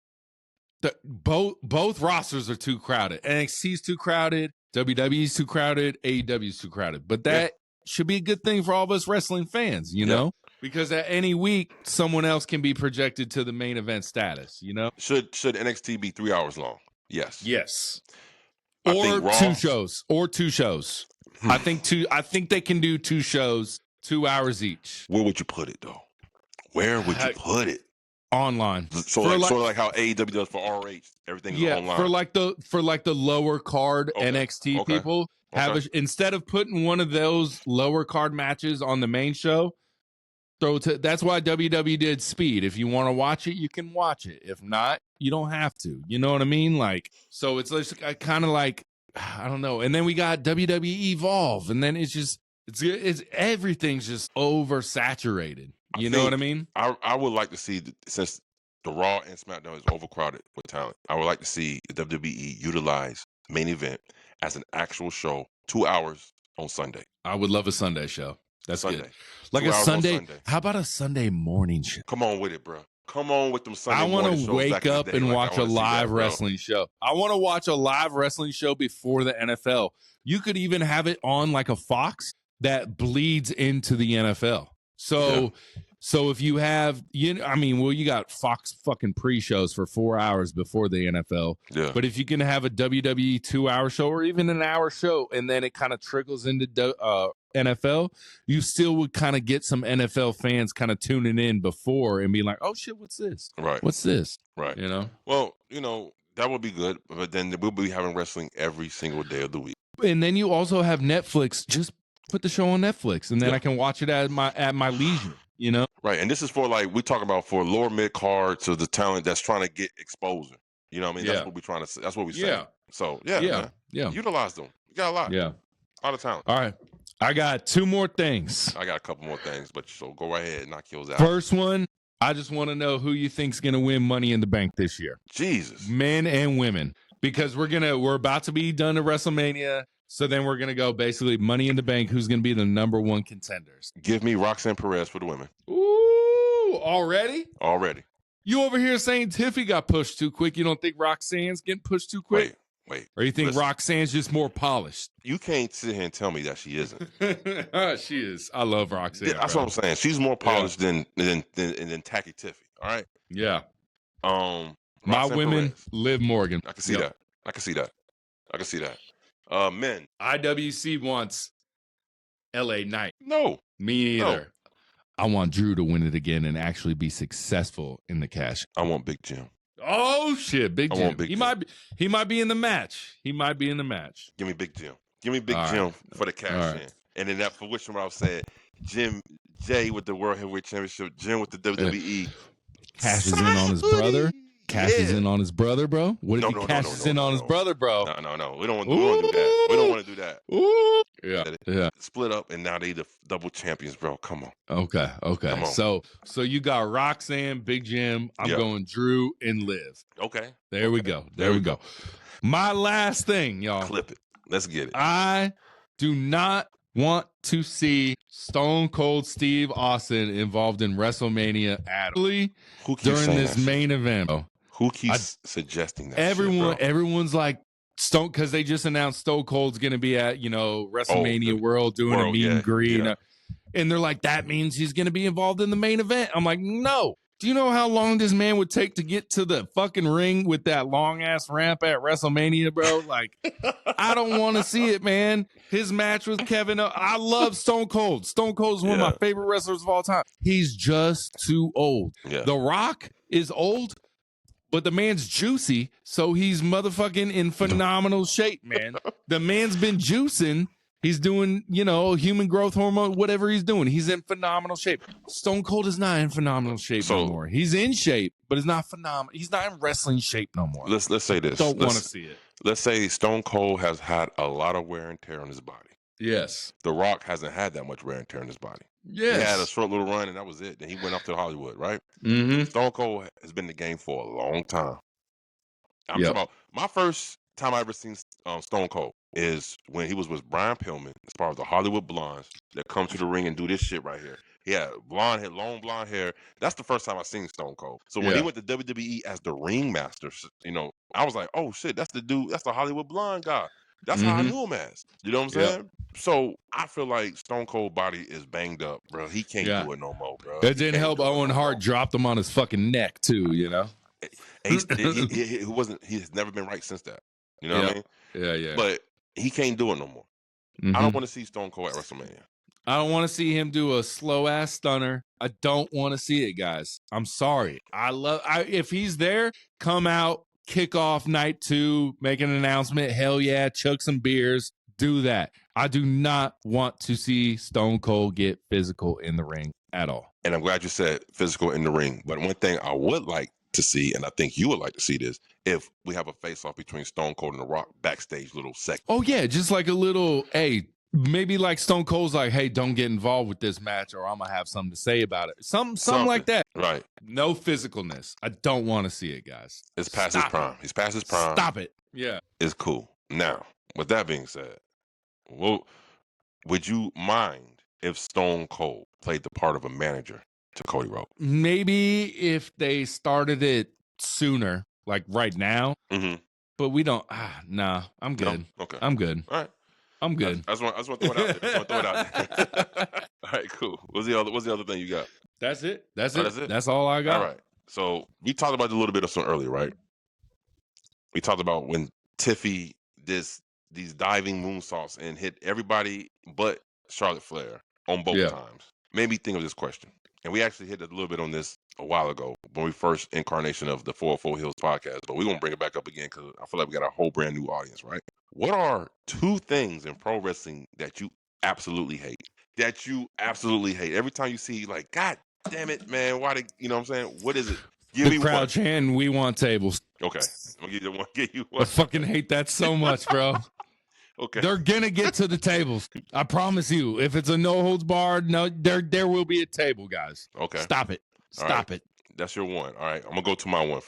B: both rosters are too crowded. NXT's too crowded. WWE's too crowded. AEW's too crowded. But that should be a good thing for all of us wrestling fans, you know? Because at any week, someone else can be projected to the main event status, you know?
A: Should NXT be 3 hours long? Yes.
B: Yes.
A: Or
B: 2 shows. I think they can do 2 shows, 2 hours each.
A: Where would you put it, though? Where would you put it?
B: Online.
A: So like how AEW does for RH, everything is online.
B: for the lower card NXT people have instead of putting one of those lower card matches on the main show, that's why WWE did Speed. If you want to watch it, you can watch it. If not, you don't have to. You know what I mean? So it's kind of like, I don't know. And then we got WWE Evolve, and then it's everything's just oversaturated. You know what I mean?
A: I would like to see, since the Raw and SmackDown is overcrowded with talent, I would like to see the WWE utilize main event as an actual show, 2 hours on Sunday.
B: I would love a Sunday show. That's
A: Sunday.
B: Good. Like a Sunday. How about a Sunday morning show?
A: Come on with it, bro. Come on with them Sunday morning shows.
B: I want to wake up and watch a live wrestling show. I want to watch a live wrestling show before the NFL. You could even have it on like a Fox that bleeds into the NFL. So if you have, you got Fox fucking pre-shows for 4 hours before the NFL.
A: Yeah.
B: But if you can have a WWE 2-hour show or even an hour show, and then it kind of trickles into NFL, you still would kind of get some NFL fans kind of tuning in before and be like, oh shit, what's this?
A: Right.
B: What's this?
A: Right.
B: You know?
A: Well, that would be good, but then we'll be having wrestling every single day of the week.
B: And then you also have Netflix. Just put the show on Netflix, and then I can watch it at my leisure. You know,
A: right? And this is for we talk about for lower mid card to the talent that's trying to get exposure. You know what I mean? That's what we're trying to say. That's what we say.
B: Yeah.
A: So man. Utilize them. You got a lot.
B: Yeah.
A: A lot of talent.
B: All right. I got 2 more things.
A: I got a couple more things, but so go right ahead and knock yours out.
B: First one, I just want to know who you think's gonna win Money in the Bank this year.
A: Jesus.
B: Men and women. Because we're about to be done at WrestleMania. So then we're going to go basically Money in the Bank. Who's going to be the number 1 contenders?
A: Give me Roxanne Perez for the women.
B: Ooh, already?
A: Already.
B: You over here saying Tiffy got pushed too quick. You don't think Roxanne's getting pushed too quick?
A: Wait.
B: Or you think Roxanne's just more polished?
A: You can't sit here and tell me that she isn't.
B: She is. I love Roxanne. Yeah,
A: that's what I'm saying. She's more polished than Tacky Tiffy. All right?
B: Yeah. My
A: Roxanne
B: women,
A: Perez.
B: Liv Morgan.
A: I can see that. I can see that. Men.
B: IWC wants LA Knight.
A: No.
B: Me
A: No.
B: either. I want Drew to win it again and actually be successful in the cash.
A: I want Big Jim.
B: Oh shit, Big
A: I
B: Jim.
A: want Big Jim.
B: He might be in the match.
A: Give me Big Jim. Give me Big Jim for the cash in. And then that for which one I was saying, Jay with the World Heavyweight Championship, Jim with the WWE.
B: Cashes in on his brother. Cashes in on his brother, bro. What if he cashes in on his brother, bro?
A: No. We don't want to do that. We don't want to do that.
B: Ooh. Yeah.
A: Split up, and now they the double champions, bro. Come on.
B: Okay.
A: Come on.
B: So you got Roxanne, Big Jim. I'm going Drew and Liv.
A: Okay.
B: There we go. There we go. My last thing, y'all.
A: Clip it. Let's get it.
B: I do not want to see Stone Cold Steve Austin involved in WrestleMania during this main event.
A: Who keeps suggesting that?
B: Everyone's like Stone, because they just announced Stone Cold's going to be at WrestleMania World doing a meet and greet, and they're like, that means he's going to be involved in the main event. I'm like, no. Do you know how long this man would take to get to the fucking ring with that long ass ramp at WrestleMania, bro? Like, I don't want to see it, man. His match with Kevin, I love Stone Cold. Stone Cold is one of my favorite wrestlers of all time. He's just too old. Yeah. The Rock is old, but the man's juicy, so he's motherfucking in phenomenal shape, man. The man's been juicing. He's doing, human growth hormone, whatever he's doing. He's in phenomenal shape. Stone Cold is not in phenomenal shape no more. He's in shape, but it's not phenomenal. He's not in wrestling shape no more.
A: Let's say this.
B: Don't want to see it.
A: Let's say Stone Cold has had a lot of wear and tear on his body.
B: Yes.
A: The Rock hasn't had that much wear and tear on his body. Yes. He had a short little run, and that was it. Then he went off to Hollywood, right? Mm-hmm. Stone Cold has been in the game for a long time. I'm talking about my first time I ever seen Stone Cold is when he was with Brian Pillman as part of the Hollywood Blondes that come to the ring and do this shit right here. He had long blonde hair. That's the first time I seen Stone Cold. So when he went to WWE as the ringmaster, I was like, oh shit, that's the dude. That's the Hollywood Blonde guy. That's how I knew him as. You know what I'm saying? So I feel like Stone Cold body is banged up, bro. He can't do it no more, bro.
B: It didn't help. Owen Hart dropped him on his fucking neck too.
A: He has never been right since that. You know what I mean?
B: Yeah.
A: But he can't do it no more. Mm-hmm. I don't want to see Stone Cold at WrestleMania.
B: I don't want to see him do a slow ass stunner. I don't want to see it, guys. I'm sorry. If he's there, come out, kick off night 2, make an announcement. Hell yeah, chug some beers. Do that. I do not want to see Stone Cold get physical in the ring at all.
A: And I'm glad you said physical in the ring. But one thing I would like to see, and I think you would like to see this, if we have a face-off between Stone Cold and The Rock backstage little segment.
B: Oh, yeah, just like a little, maybe like Stone Cold's like, hey, don't get involved with this match or I'm going to have something to say about it. Something like that.
A: Right.
B: No physicalness. I don't want to see it, guys.
A: It's past his prime. He's past his prime.
B: Stop it. Yeah.
A: It's cool. Now, with that being said, would you mind if Stone Cold played the part of a manager to Cody Rhodes?
B: Maybe if they started it sooner, like right now. Mm-hmm. But we don't. Nah, I'm good.
A: No? Okay.
B: I'm good.
A: All right.
B: I'm good.
A: I just want to throw it out there. All right, cool. What's the other thing you got?
B: That's it. That's it. That's all I got.
A: All right. So we talked about it a little bit of some earlier, right? We talked about when Tiffy did these diving moonsaults and hit everybody but Charlotte Flair on both times. Made me think of this question. And we actually hit a little bit on this a while ago when we first incarnation of the 404 HEELZ podcast, but we're going to bring it back up again because I feel like we got a whole brand new audience, right? What are 2 things in pro wrestling that you absolutely hate? Every time you see, like, God damn it, man, why you know what I'm saying? What is it?
B: Give me crowd chant, we want tables.
A: Okay. I'm going to give you one.
B: I fucking hate that so much, bro.
A: Okay.
B: They're going to get to the tables. I promise you. If it's a no holds barred, there will be a table, guys.
A: Okay.
B: Stop it. Stop it.
A: That's your one. All right. I'm going to go to my one.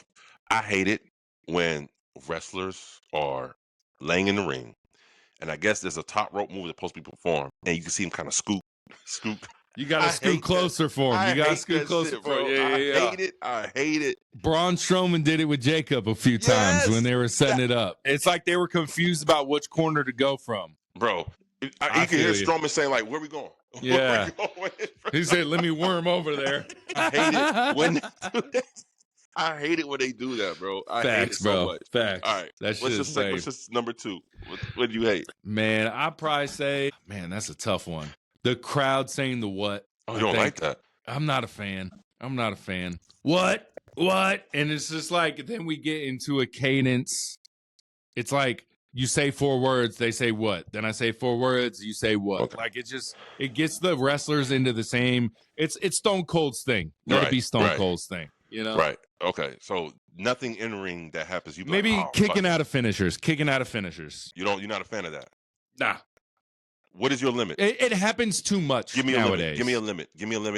A: I hate it when wrestlers are laying in the ring, and I guess there's a top rope move that's supposed to be performed, and you can see him kind of scoop.
B: You got to scoot closer for him. You got to scoot closer for him. Yeah.
A: I hate it.
B: Braun Strowman did it with Jacob a few times when they were setting it up. It's like they were confused about which corner to go from.
A: Bro, you can hear Strowman saying, like, where we going?
B: Yeah. He said, let me worm over there.
A: I hate it when I hate it when they do that, bro. I hate it
B: Facts,
A: so
B: bro.
A: much.
B: Facts.
A: All right.
B: That shit
A: What's
B: is
A: your what's your number 2? What do you hate?
B: Man, I probably say, man, that's a tough one. The crowd saying the what.
A: Oh, you don't like that?
B: I'm not a fan. What? And it's just like, then we get into a cadence. It's like, you say 4 words, they say what? Then I say 4 words, you say what?
A: Okay.
B: Like, it gets the wrestlers into the same, it's Stone Cold's thing. Let it be Stone Cold's thing, you know?
A: Right. Okay. So nothing in ring that happens. You
B: maybe
A: like,
B: kicking out of finishers. You're
A: not a fan of that.
B: Nah.
A: What is your limit?
B: It happens too much nowadays.
A: Give me a limit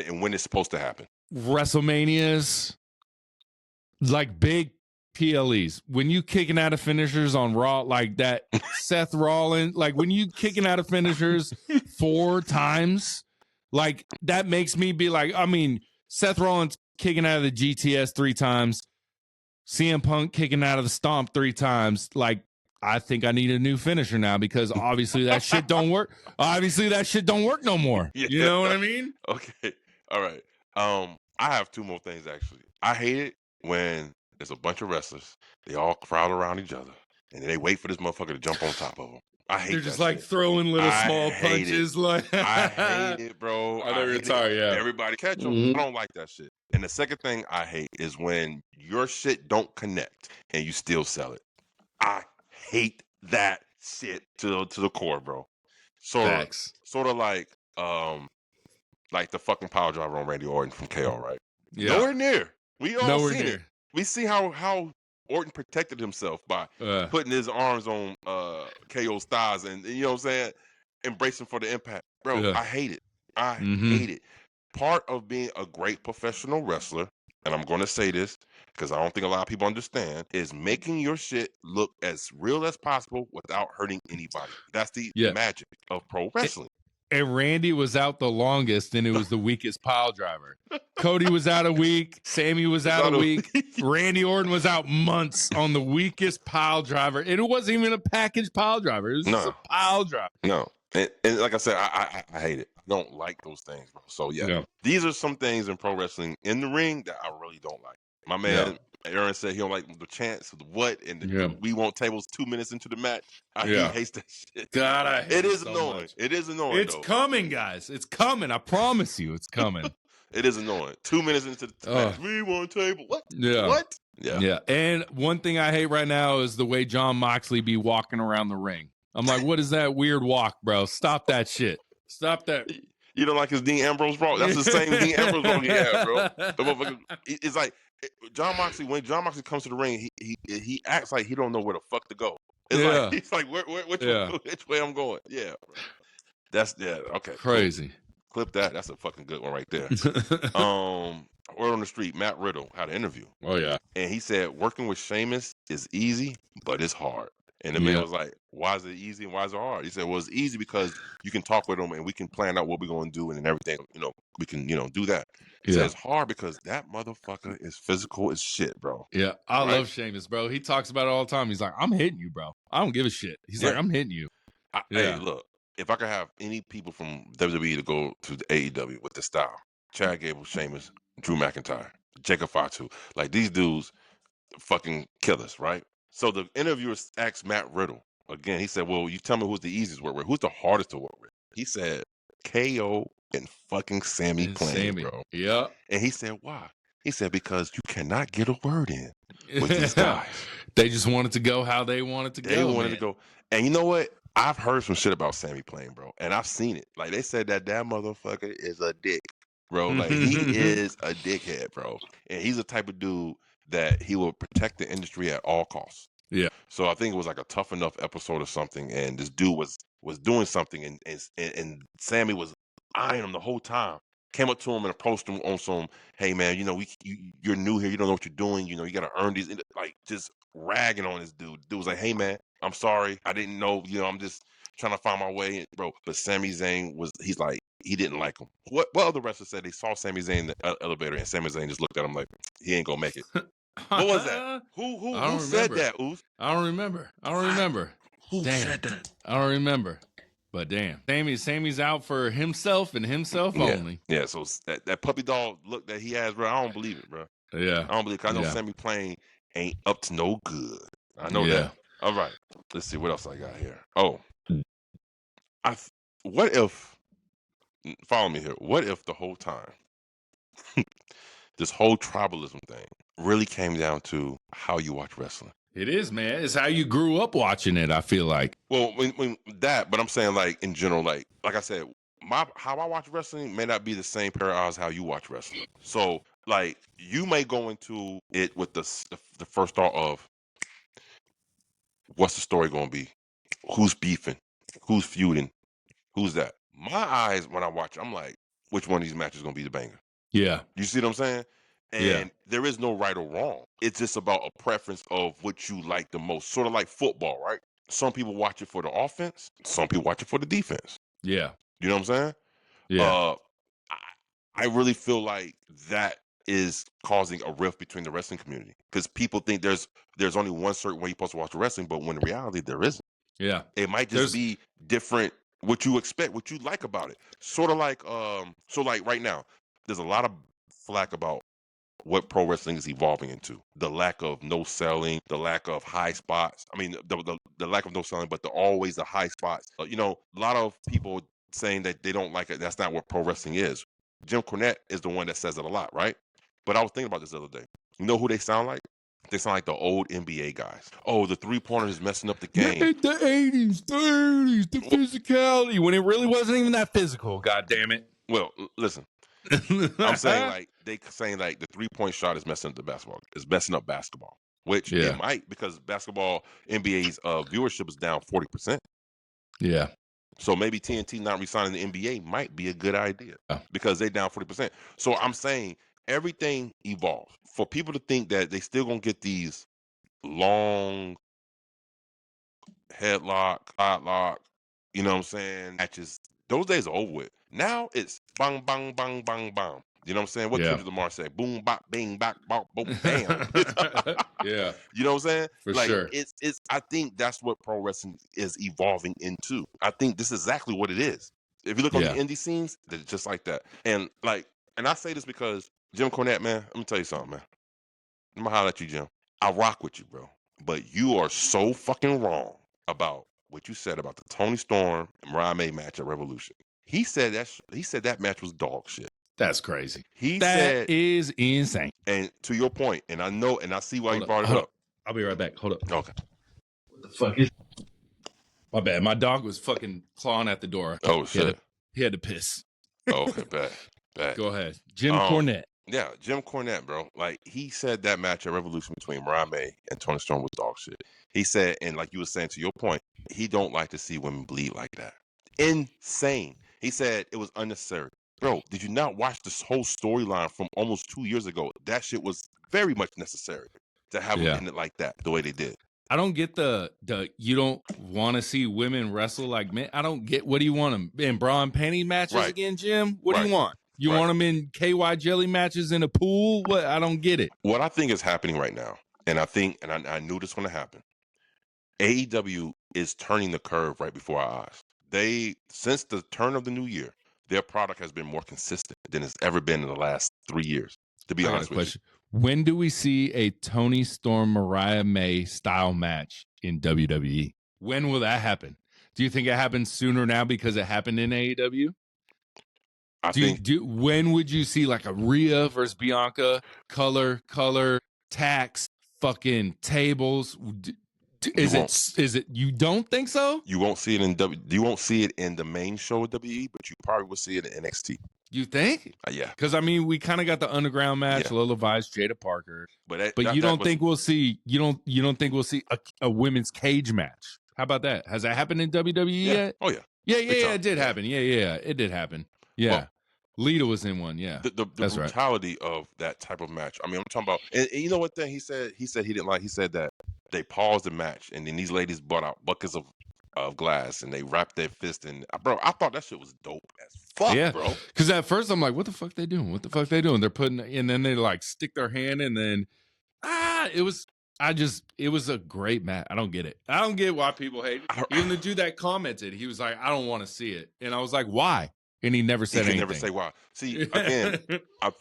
A: and when it's supposed to happen.
B: WrestleManias, like big PLEs. When you kicking out of finishers on Raw like that, Seth Rollins, like when you kicking out of finishers 4 times, like that makes me be like, I mean, Seth Rollins kicking out of the GTS 3 times, CM Punk kicking out of the Stomp 3 times, like I think I need a new finisher now because obviously that shit don't work. Obviously that shit don't work no more. Yeah. You know what I mean?
A: Okay. All right. I have 2 more things actually. I hate it when there's a bunch of wrestlers. They all crowd around each other and they wait for this motherfucker to jump on top of them. I hate. They're
B: just
A: that
B: like
A: shit.
B: Throwing little small punches. Like
A: I hate it, bro.
B: I know you're tired. Yeah.
A: Everybody catch them. I don't like that shit. And the second thing I hate is when your shit don't connect and you still sell it. I hate that shit to the core, bro. Sort of like the fucking power driver on Randy Orton from KO, right? Yeah. Nowhere near. We all seen it. We see how Orton protected himself by putting his arms on KO's thighs and you know what I'm saying, embracing for the impact. Bro, I hate it. I hate it. Part of being a great professional wrestler, and I'm going to say this because I don't think a lot of people understand, is making your shit look as real as possible without hurting anybody. That's the magic of pro wrestling.
B: And Randy was out the longest, and it was the weakest pile driver. Cody was out a week. Sammy was out a week. Randy Orton was out months on the weakest pile driver. And it wasn't even a package pile driver. It was just a pile driver.
A: No. And like I said, I hate it. I don't like those things, bro. So, these are some things in pro wrestling in the ring that I really don't like. My man Aaron said he don't like the chants of the what and we want tables 2 minutes into the match. He hates that shit.
B: God, I hate it.
A: It is
B: so
A: annoying.
B: Much.
A: It is annoying.
B: It's coming, guys. It's coming. I promise you, it's coming.
A: It is annoying. 2 minutes into the match, we want table. What?
B: Yeah.
A: What?
B: Yeah. And one thing I hate right now is the way John Moxley be walking around the ring. I'm like, what is that weird walk, bro? Stop that shit. Stop that.
A: You don't like his Dean Ambrose walk? That's the same Dean Ambrose walk he had, bro. The motherfucker, it's like John Moxley. When John Moxley comes to the ring, he acts like he don't know where the fuck to go. It's like he's like, which way I'm going? Yeah, bro. That's okay.
B: Crazy.
A: Clip that. That's a fucking good one right there. Word on the street, Matt Riddle had an interview.
B: Oh yeah,
A: and he said working with Sheamus is easy, but it's hard. And the man was like, why is it easy and why is it hard? He said, well, it's easy because you can talk with him and we can plan out what we're going to do and everything, we can, do that. He said it's hard because that motherfucker is physical as shit, bro.
B: Yeah, I love Sheamus, bro. He talks about it all the time. He's like, I'm hitting you, bro. I don't give a shit. He's like, I'm hitting you.
A: Hey, look, if I could have any people from WWE to go to the AEW with the style, Chad Gable, Sheamus, Drew McIntyre, Jacob Fatu, like these dudes fucking killers, right? So the interviewer asked Matt Riddle again. He said, well, you tell me who's the easiest to work with. Who's the hardest to work with? He said, KO and fucking Sammy playing, bro.
B: Yeah.
A: And he said, why? He said, because you cannot get a word in with these guys.
B: They just wanted to go how they wanted to go.
A: They wanted to go. And you know what? I've heard some shit about Sammy playing, bro. And I've seen it. Like, they said that motherfucker is a dick, bro. Like, he is a dickhead, bro. And he's the type of dude that he will protect the industry at all costs.
B: Yeah.
A: So I think it was like a Tough Enough episode or something, and this dude was doing something, and Sammy was eyeing him the whole time. Came up to him and approached him on some, hey man, you're new here, you don't know what you're doing, you got to earn these, like just ragging on this dude. Dude was like, hey man, I'm sorry, I didn't know, I'm just trying to find my way, bro. But Sami Zayn he's like, he didn't like him. What other wrestlers said they saw Sami Zayn in the elevator, and Sami Zayn just looked at him like, he ain't gonna make it. What was that? Who said that, Oos?
B: I don't remember.
A: Who said that?
B: I don't remember. But damn, Sammy's out for himself and himself only.
A: Yeah, so that puppy dog look that he has, bro, I don't believe it, bro.
B: Yeah.
A: I don't believe. 'Cause I know
B: Yeah.
A: Sammy Plain ain't up to no good. I know
B: Yeah.
A: that. All right. Let's see what else I got here. Oh, what if? Follow me here. What if the whole time this whole tribalism thing really came down to how you watch wrestling?
B: It is, man. It's how you grew up watching it, I feel like.
A: Well, when that, but I'm saying like in general, like I said, how I watch wrestling may not be the same pair of eyes how you watch wrestling. So like you may go into it with the first thought of what's the story going to be, who's beefing, who's feuding, who's that. My eyes when I watch, I'm like, which one of these matches is going to be the banger?
B: Yeah.
A: You see what I'm saying?
B: Yeah.
A: And there is no right or wrong. It's just about a preference of what you like the most. Sort of like football, right? Some people watch it for the offense. Some people watch it for the defense.
B: Yeah.
A: You know what I'm saying?
B: Yeah.
A: I really feel like that is causing a rift between the wrestling community because people think there's only one certain way you're supposed to watch wrestling, but when in reality there isn't.
B: Yeah.
A: It might just be different. What you expect, what you like about it. Sort of like so like right now, there's a lot of flack about what pro wrestling is evolving into. The lack of no selling, the lack of high spots. I mean, the lack of no selling, but always the high spots. You know, a lot of people saying that they don't like it. That's not what pro wrestling is. Jim Cornette is the one that says it a lot, right? But I was thinking about this the other day. You know who they sound like? They sound like the old NBA guys. Oh, the three-pointer is messing up the game.
B: The 80s, 30s, the physicality, when it really wasn't even that physical, god damn it.
A: Well, listen. I'm saying like they saying like the 3-point shot is messing up the basketball. Is messing up basketball. Which it might because basketball NBA's viewership is down 40%.
B: Yeah.
A: So maybe TNT not resigning the NBA might be a good idea because they're down 40%. So I'm saying everything evolves. For people to think that they still gonna get these long headlock, lock, you know what I'm saying, matches, those days are over with. Now it's bang, bang, bang, bang, bang. You know what I'm saying? What Kendrick Lamar say? Boom, bop, bing, bop, bop, boom, bam.
B: Yeah.
A: You know what I'm saying?
B: For
A: like,
B: sure.
A: It's. I think that's what pro wrestling is evolving into. I think this is exactly what it is. If you look on the indie scenes, they're just like that. And I say this because Jim Cornette, man, let me tell you something, man. I'm gonna holler at you, Jim. I rock with you, bro. But you are so fucking wrong about what you said about the Tony Storm and Mariah May match at Revolution. He said that match was dog shit.
B: That's crazy.
A: That
B: is insane.
A: And to your point, and I know and I see why you brought it up.
B: I'll be right back. Hold up.
A: Okay.
B: What the fuck is? My bad. My dog was fucking clawing at the door.
A: Oh shit.
B: He had to piss.
A: Oh, okay, bad.
B: Go ahead. Jim Cornette.
A: Yeah, Jim Cornette, bro. Like he said that match at Revolution between Mariah May and Tony Storm was dog shit. He said, and like you were saying to your point, he don't like to see women bleed like that. Insane. He said it was unnecessary. Bro, did you not watch this whole storyline from almost 2 years ago? That shit was very much necessary to have them end it like that, the way they did.
B: I don't get the you don't want to see women wrestle like men. I don't get, what do you want them in bra and panty matches again, Jim? What do you want? You want them in KY jelly matches in a pool? What? I don't get it.
A: What I think is happening right now, and I think, and I knew this was going to happen, AEW is turning the curve right before our eyes. Since the turn of the new year, their product has been more consistent than it's ever been in the last 3 years, to be honest with you.
B: When do we see a Tony Storm, Mariah May style match in WWE? When will that happen? Do you think it happens sooner now because it happened in AEW? When would you see like a Rhea versus Bianca, color, tax, fucking tables? Is it? You don't think so?
A: You won't see it you won't see it in the main show of WWE, but you probably will see it in NXT.
B: You think?
A: Yeah.
B: Because I mean, we kind of got the underground match, Lola Vice, Jada Parker.
A: But
B: you don't think we'll see a women's cage match? How about that? Has that happened in WWE yet?
A: Oh yeah.
B: Yeah, it did happen. Yeah, it did happen. Yeah. Well, Lita was in one. Yeah.
A: The brutality of that type of match. I mean, I'm talking about, and you know what thing he said he didn't like? He said that they paused the match and then these ladies brought out buckets of glass and they wrapped their fist in. Bro, I thought that shit was dope as fuck, bro.
B: Because at first I'm like, what the fuck they doing? They're putting, and then they like stick their hand and then it was a great match. I don't get it. I don't get why people hate it. Even the dude that commented, he was like, I don't want to see it. And I was like, why? And he never said anything.
A: He never say why. See, again,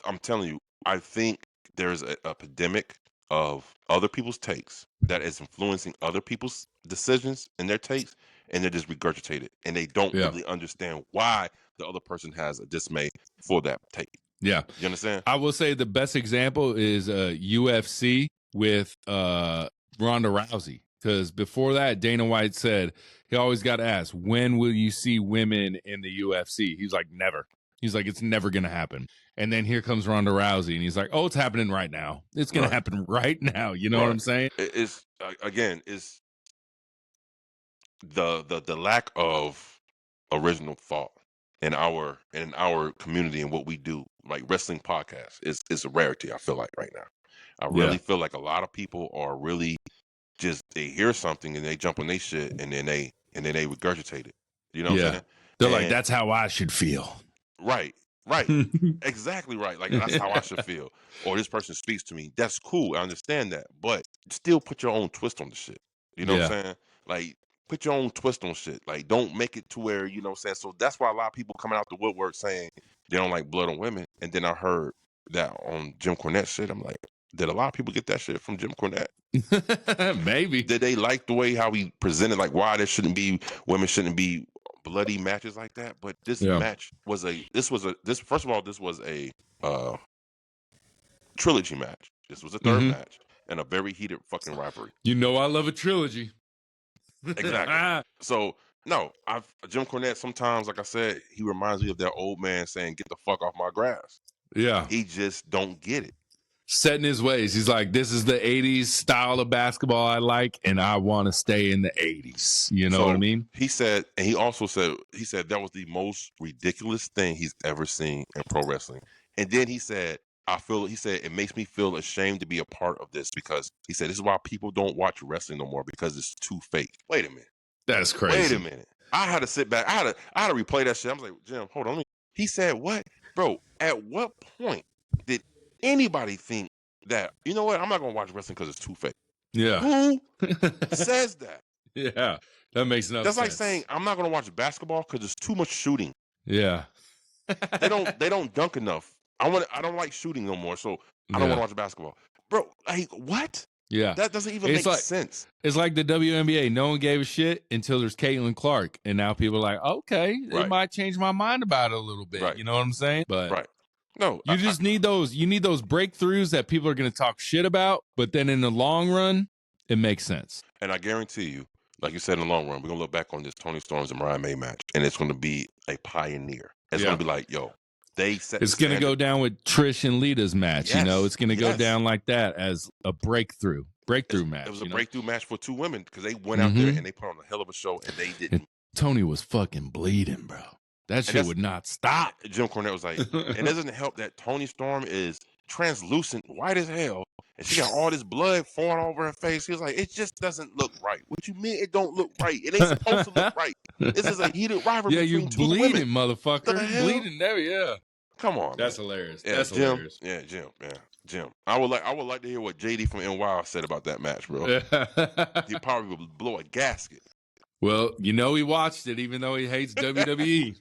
A: I'm telling you, I think there's an epidemic of other people's takes that is influencing other people's decisions and their takes, and they're just regurgitated, and they don't really understand why the other person has a dismay for that take.
B: Yeah.
A: You understand?
B: I will say the best example is UFC with Ronda Rousey. Because before that, Dana White said he always got asked, when will you see women in the UFC? He's like, never. He's like, it's never going to happen. And then here comes Ronda Rousey, and he's like, oh, it's happening right now. It's going to happen right now. You know what I'm saying?
A: It's again, it's the lack of original thought in our community and what we do, like wrestling podcasts, is a rarity. I feel like right now. I really feel like a lot of people are really just, they hear something and they jump on their shit and then they regurgitate it. You know what I'm saying?
B: They're like, that's how I should feel.
A: Right. Exactly right. Like, that's how I should feel. Or this person speaks to me. That's cool. I understand that. But still put your own twist on the shit. You know what I'm saying? Like, put your own twist on shit. Like, don't make it to where, you know what I'm saying? So that's why a lot of people coming out the woodwork saying they don't like blood on women. And then I heard that on Jim Cornette shit. I'm like, did a lot of people get that shit from Jim Cornette?
B: Maybe.
A: Did they like the way how he presented, like why there shouldn't be, women shouldn't be bloody matches like that? But this match was first of all, this was a trilogy match. This was a third match and a very heated fucking rivalry.
B: You know I love a trilogy.
A: Exactly. So no, Jim Cornette, sometimes, like I said, he reminds me of that old man saying, get the fuck off my grass.
B: Yeah.
A: He just don't get it.
B: Set in his ways. He's like, this is the 80s style of basketball I like, and I want to stay in the 80s. You know what I mean?
A: He said, and he also said, that was the most ridiculous thing he's ever seen in pro wrestling. And then he said, it makes me feel ashamed to be a part of this, because he said, this is why people don't watch wrestling no more, because it's too fake. Wait a minute.
B: That's crazy.
A: Wait a minute. I had to sit back. I had to replay that shit. I was like, Jim, hold on. He said, what? Bro, at what point did anybody think that, you know what, I'm not going to watch wrestling because it's too fake?
B: Yeah.
A: Who says that?
B: Yeah. That makes no sense.
A: That's like saying, I'm not going to watch basketball because there's too much shooting.
B: Yeah.
A: They don't dunk enough. I don't like shooting no more, so I don't want to watch basketball. Bro, like, what?
B: Yeah.
A: That doesn't even make sense.
B: It's like the WNBA. No one gave a shit until there's Caitlin Clark. And now people are like, okay, it might change my mind about it a little bit.
A: Right.
B: You know what I'm saying? But
A: no,
B: you just need those. You need those breakthroughs that people are going to talk shit about. But then in the long run, it makes sense.
A: And I guarantee you, like you said, in the long run, we're going to look back on this Tony Storms and Mariah May match, and it's going to be a pioneer. It's going to be like, yo, they set
B: It's going to go down with Trish and Lita's match.
A: Yes.
B: You know, it's going to go down like that as a breakthrough match.
A: It was a breakthrough match for two women, because they went out there and they put on a hell of a show, and they didn't.
B: And Tony was fucking bleeding, bro. That shit would not stop.
A: Jim Cornette was like, it doesn't help that Tony Storm is translucent, white as hell, and she got all this blood falling over her face. He was like, it just doesn't look right. What you mean it don't look right? It ain't supposed to look right. This is a heated rivalry between two women.
B: Yeah, you bleeding, motherfucker. Bleeding there, yeah.
A: Come on,
B: that's
A: man.
B: hilarious.
A: Yeah,
B: that's
A: Jim.
B: Hilarious.
A: Yeah, Jim. Yeah, Jim. I would like to hear what JD from NY said about that match, bro. He probably would blow a gasket.
B: Well, you know he watched it, even though he hates WWE.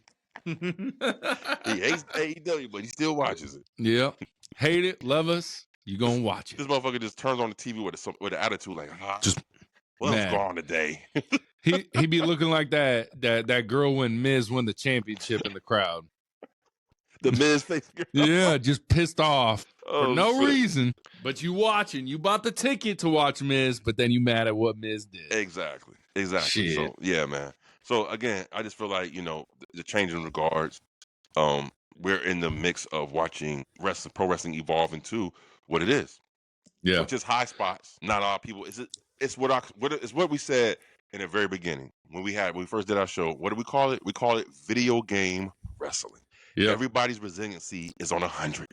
A: He hates AEW, but he still watches it.
B: Yeah. Hate it, love us, you gonna watch it.
A: This motherfucker just turns on the TV with an attitude like,
B: just
A: what's going on today?
B: he be looking like that girl when Miz won the championship in the crowd.
A: The Miz face girl.
B: Yeah, just pissed off for no reason. But you watching. You bought the ticket to watch Miz, but then you mad at what Miz did.
A: Exactly.
B: Shit.
A: So, yeah, man. So, again, I just feel like, the change in regards, we're in the mix of watching pro wrestling evolve into what it is.
B: Yeah.
A: Which is high spots. Not a lot of people. It's what we said in the very beginning. When we first did our show, what do we call it? We call it video game wrestling. Yeah. Everybody's resiliency is on 100.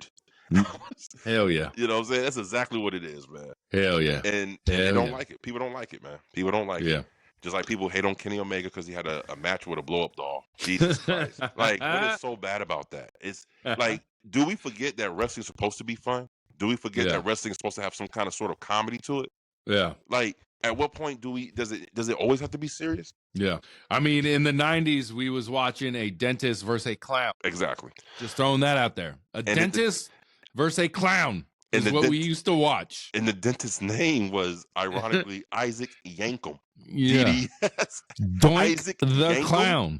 B: Hell yeah.
A: You know what I'm saying? That's exactly what it is, man.
B: Hell yeah.
A: And they don't like it. People don't like it, man. People don't like it. Just like people hate on Kenny Omega because he had a match with a blow-up doll. Jesus Christ. Like, what is so bad about that? It's like, do we forget that wrestling's supposed to be fun? Do we forget that wrestling's supposed to have some kind of sort of comedy to it?
B: Yeah.
A: Like, at what point does it always have to be serious?
B: Yeah. I mean, in the 90s, we was watching a dentist versus a clown.
A: Exactly.
B: Just throwing that out there. A dentist versus a clown. is what we used to watch.
A: And the dentist's name was, ironically, Isaac Yankum.
B: Yeah.
A: DDS.
B: Doink
A: Isaac
B: the
A: Yankum?
B: Clown.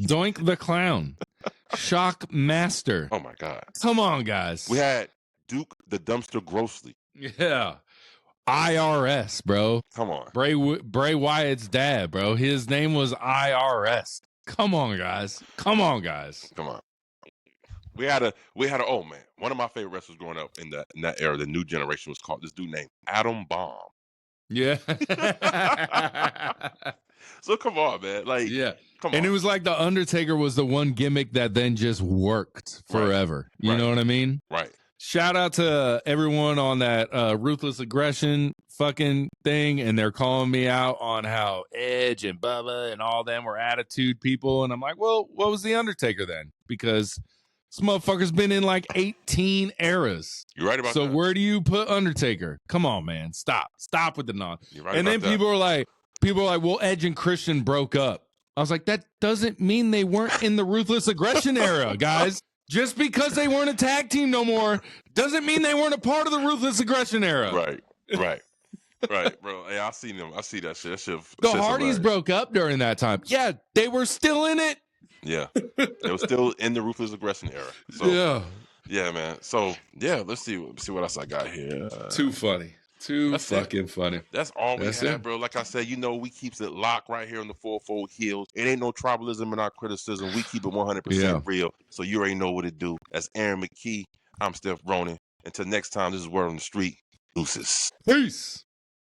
B: Doink the Clown. Shock Master.
A: Oh, my God.
B: Come on, guys.
A: We had Duke the Dumpster Grossly.
B: Yeah. IRS, bro.
A: Come on.
B: Bray Wyatt's dad, bro. His name was IRS. Come on, guys. Come on, guys.
A: Come on. We had a oh man, one of my favorite wrestlers growing up in that era, the new generation, was called this dude named Adam Bomb.
B: Yeah.
A: So come on, man. Like,
B: yeah.
A: Come on.
B: And it was like the Undertaker was the one gimmick that then just worked forever. Right. You know what I mean?
A: Right.
B: Shout out to everyone on that Ruthless Aggression fucking thing, and they're calling me out on how Edge and Bubba and all them were attitude people, and I'm like, well, what was the Undertaker then? Because this motherfucker's been in like 18 eras.
A: You're right about that.
B: So where do you put Undertaker? Come on, man, stop with the nonsense.
A: You're right
B: and
A: about
B: then
A: that.
B: people are like, well, Edge and Christian broke up. I was like, that doesn't mean they weren't in the Ruthless Aggression era, guys. Just because they weren't a tag team no more doesn't mean they weren't a part of the Ruthless Aggression era.
A: Right, bro. Hey, I seen them. I see that shit.
B: The Hardys broke up during that time. Yeah, they were still in it.
A: Yeah, they were still in the Ruthless Aggression era. So, yeah, man. So yeah, let's see what else I got here.
B: Too funny. Fucking funny.
A: That's all we have, bro. Like I said, we keeps it locked right here on the 4-4 Heels. It ain't no tribalism in our criticism. We keep it 100% real. So you already know what it do. That's Aaron McKee. I'm Steph Ronan. Until next time, this is Word on the Street. Deuces.
B: Peace.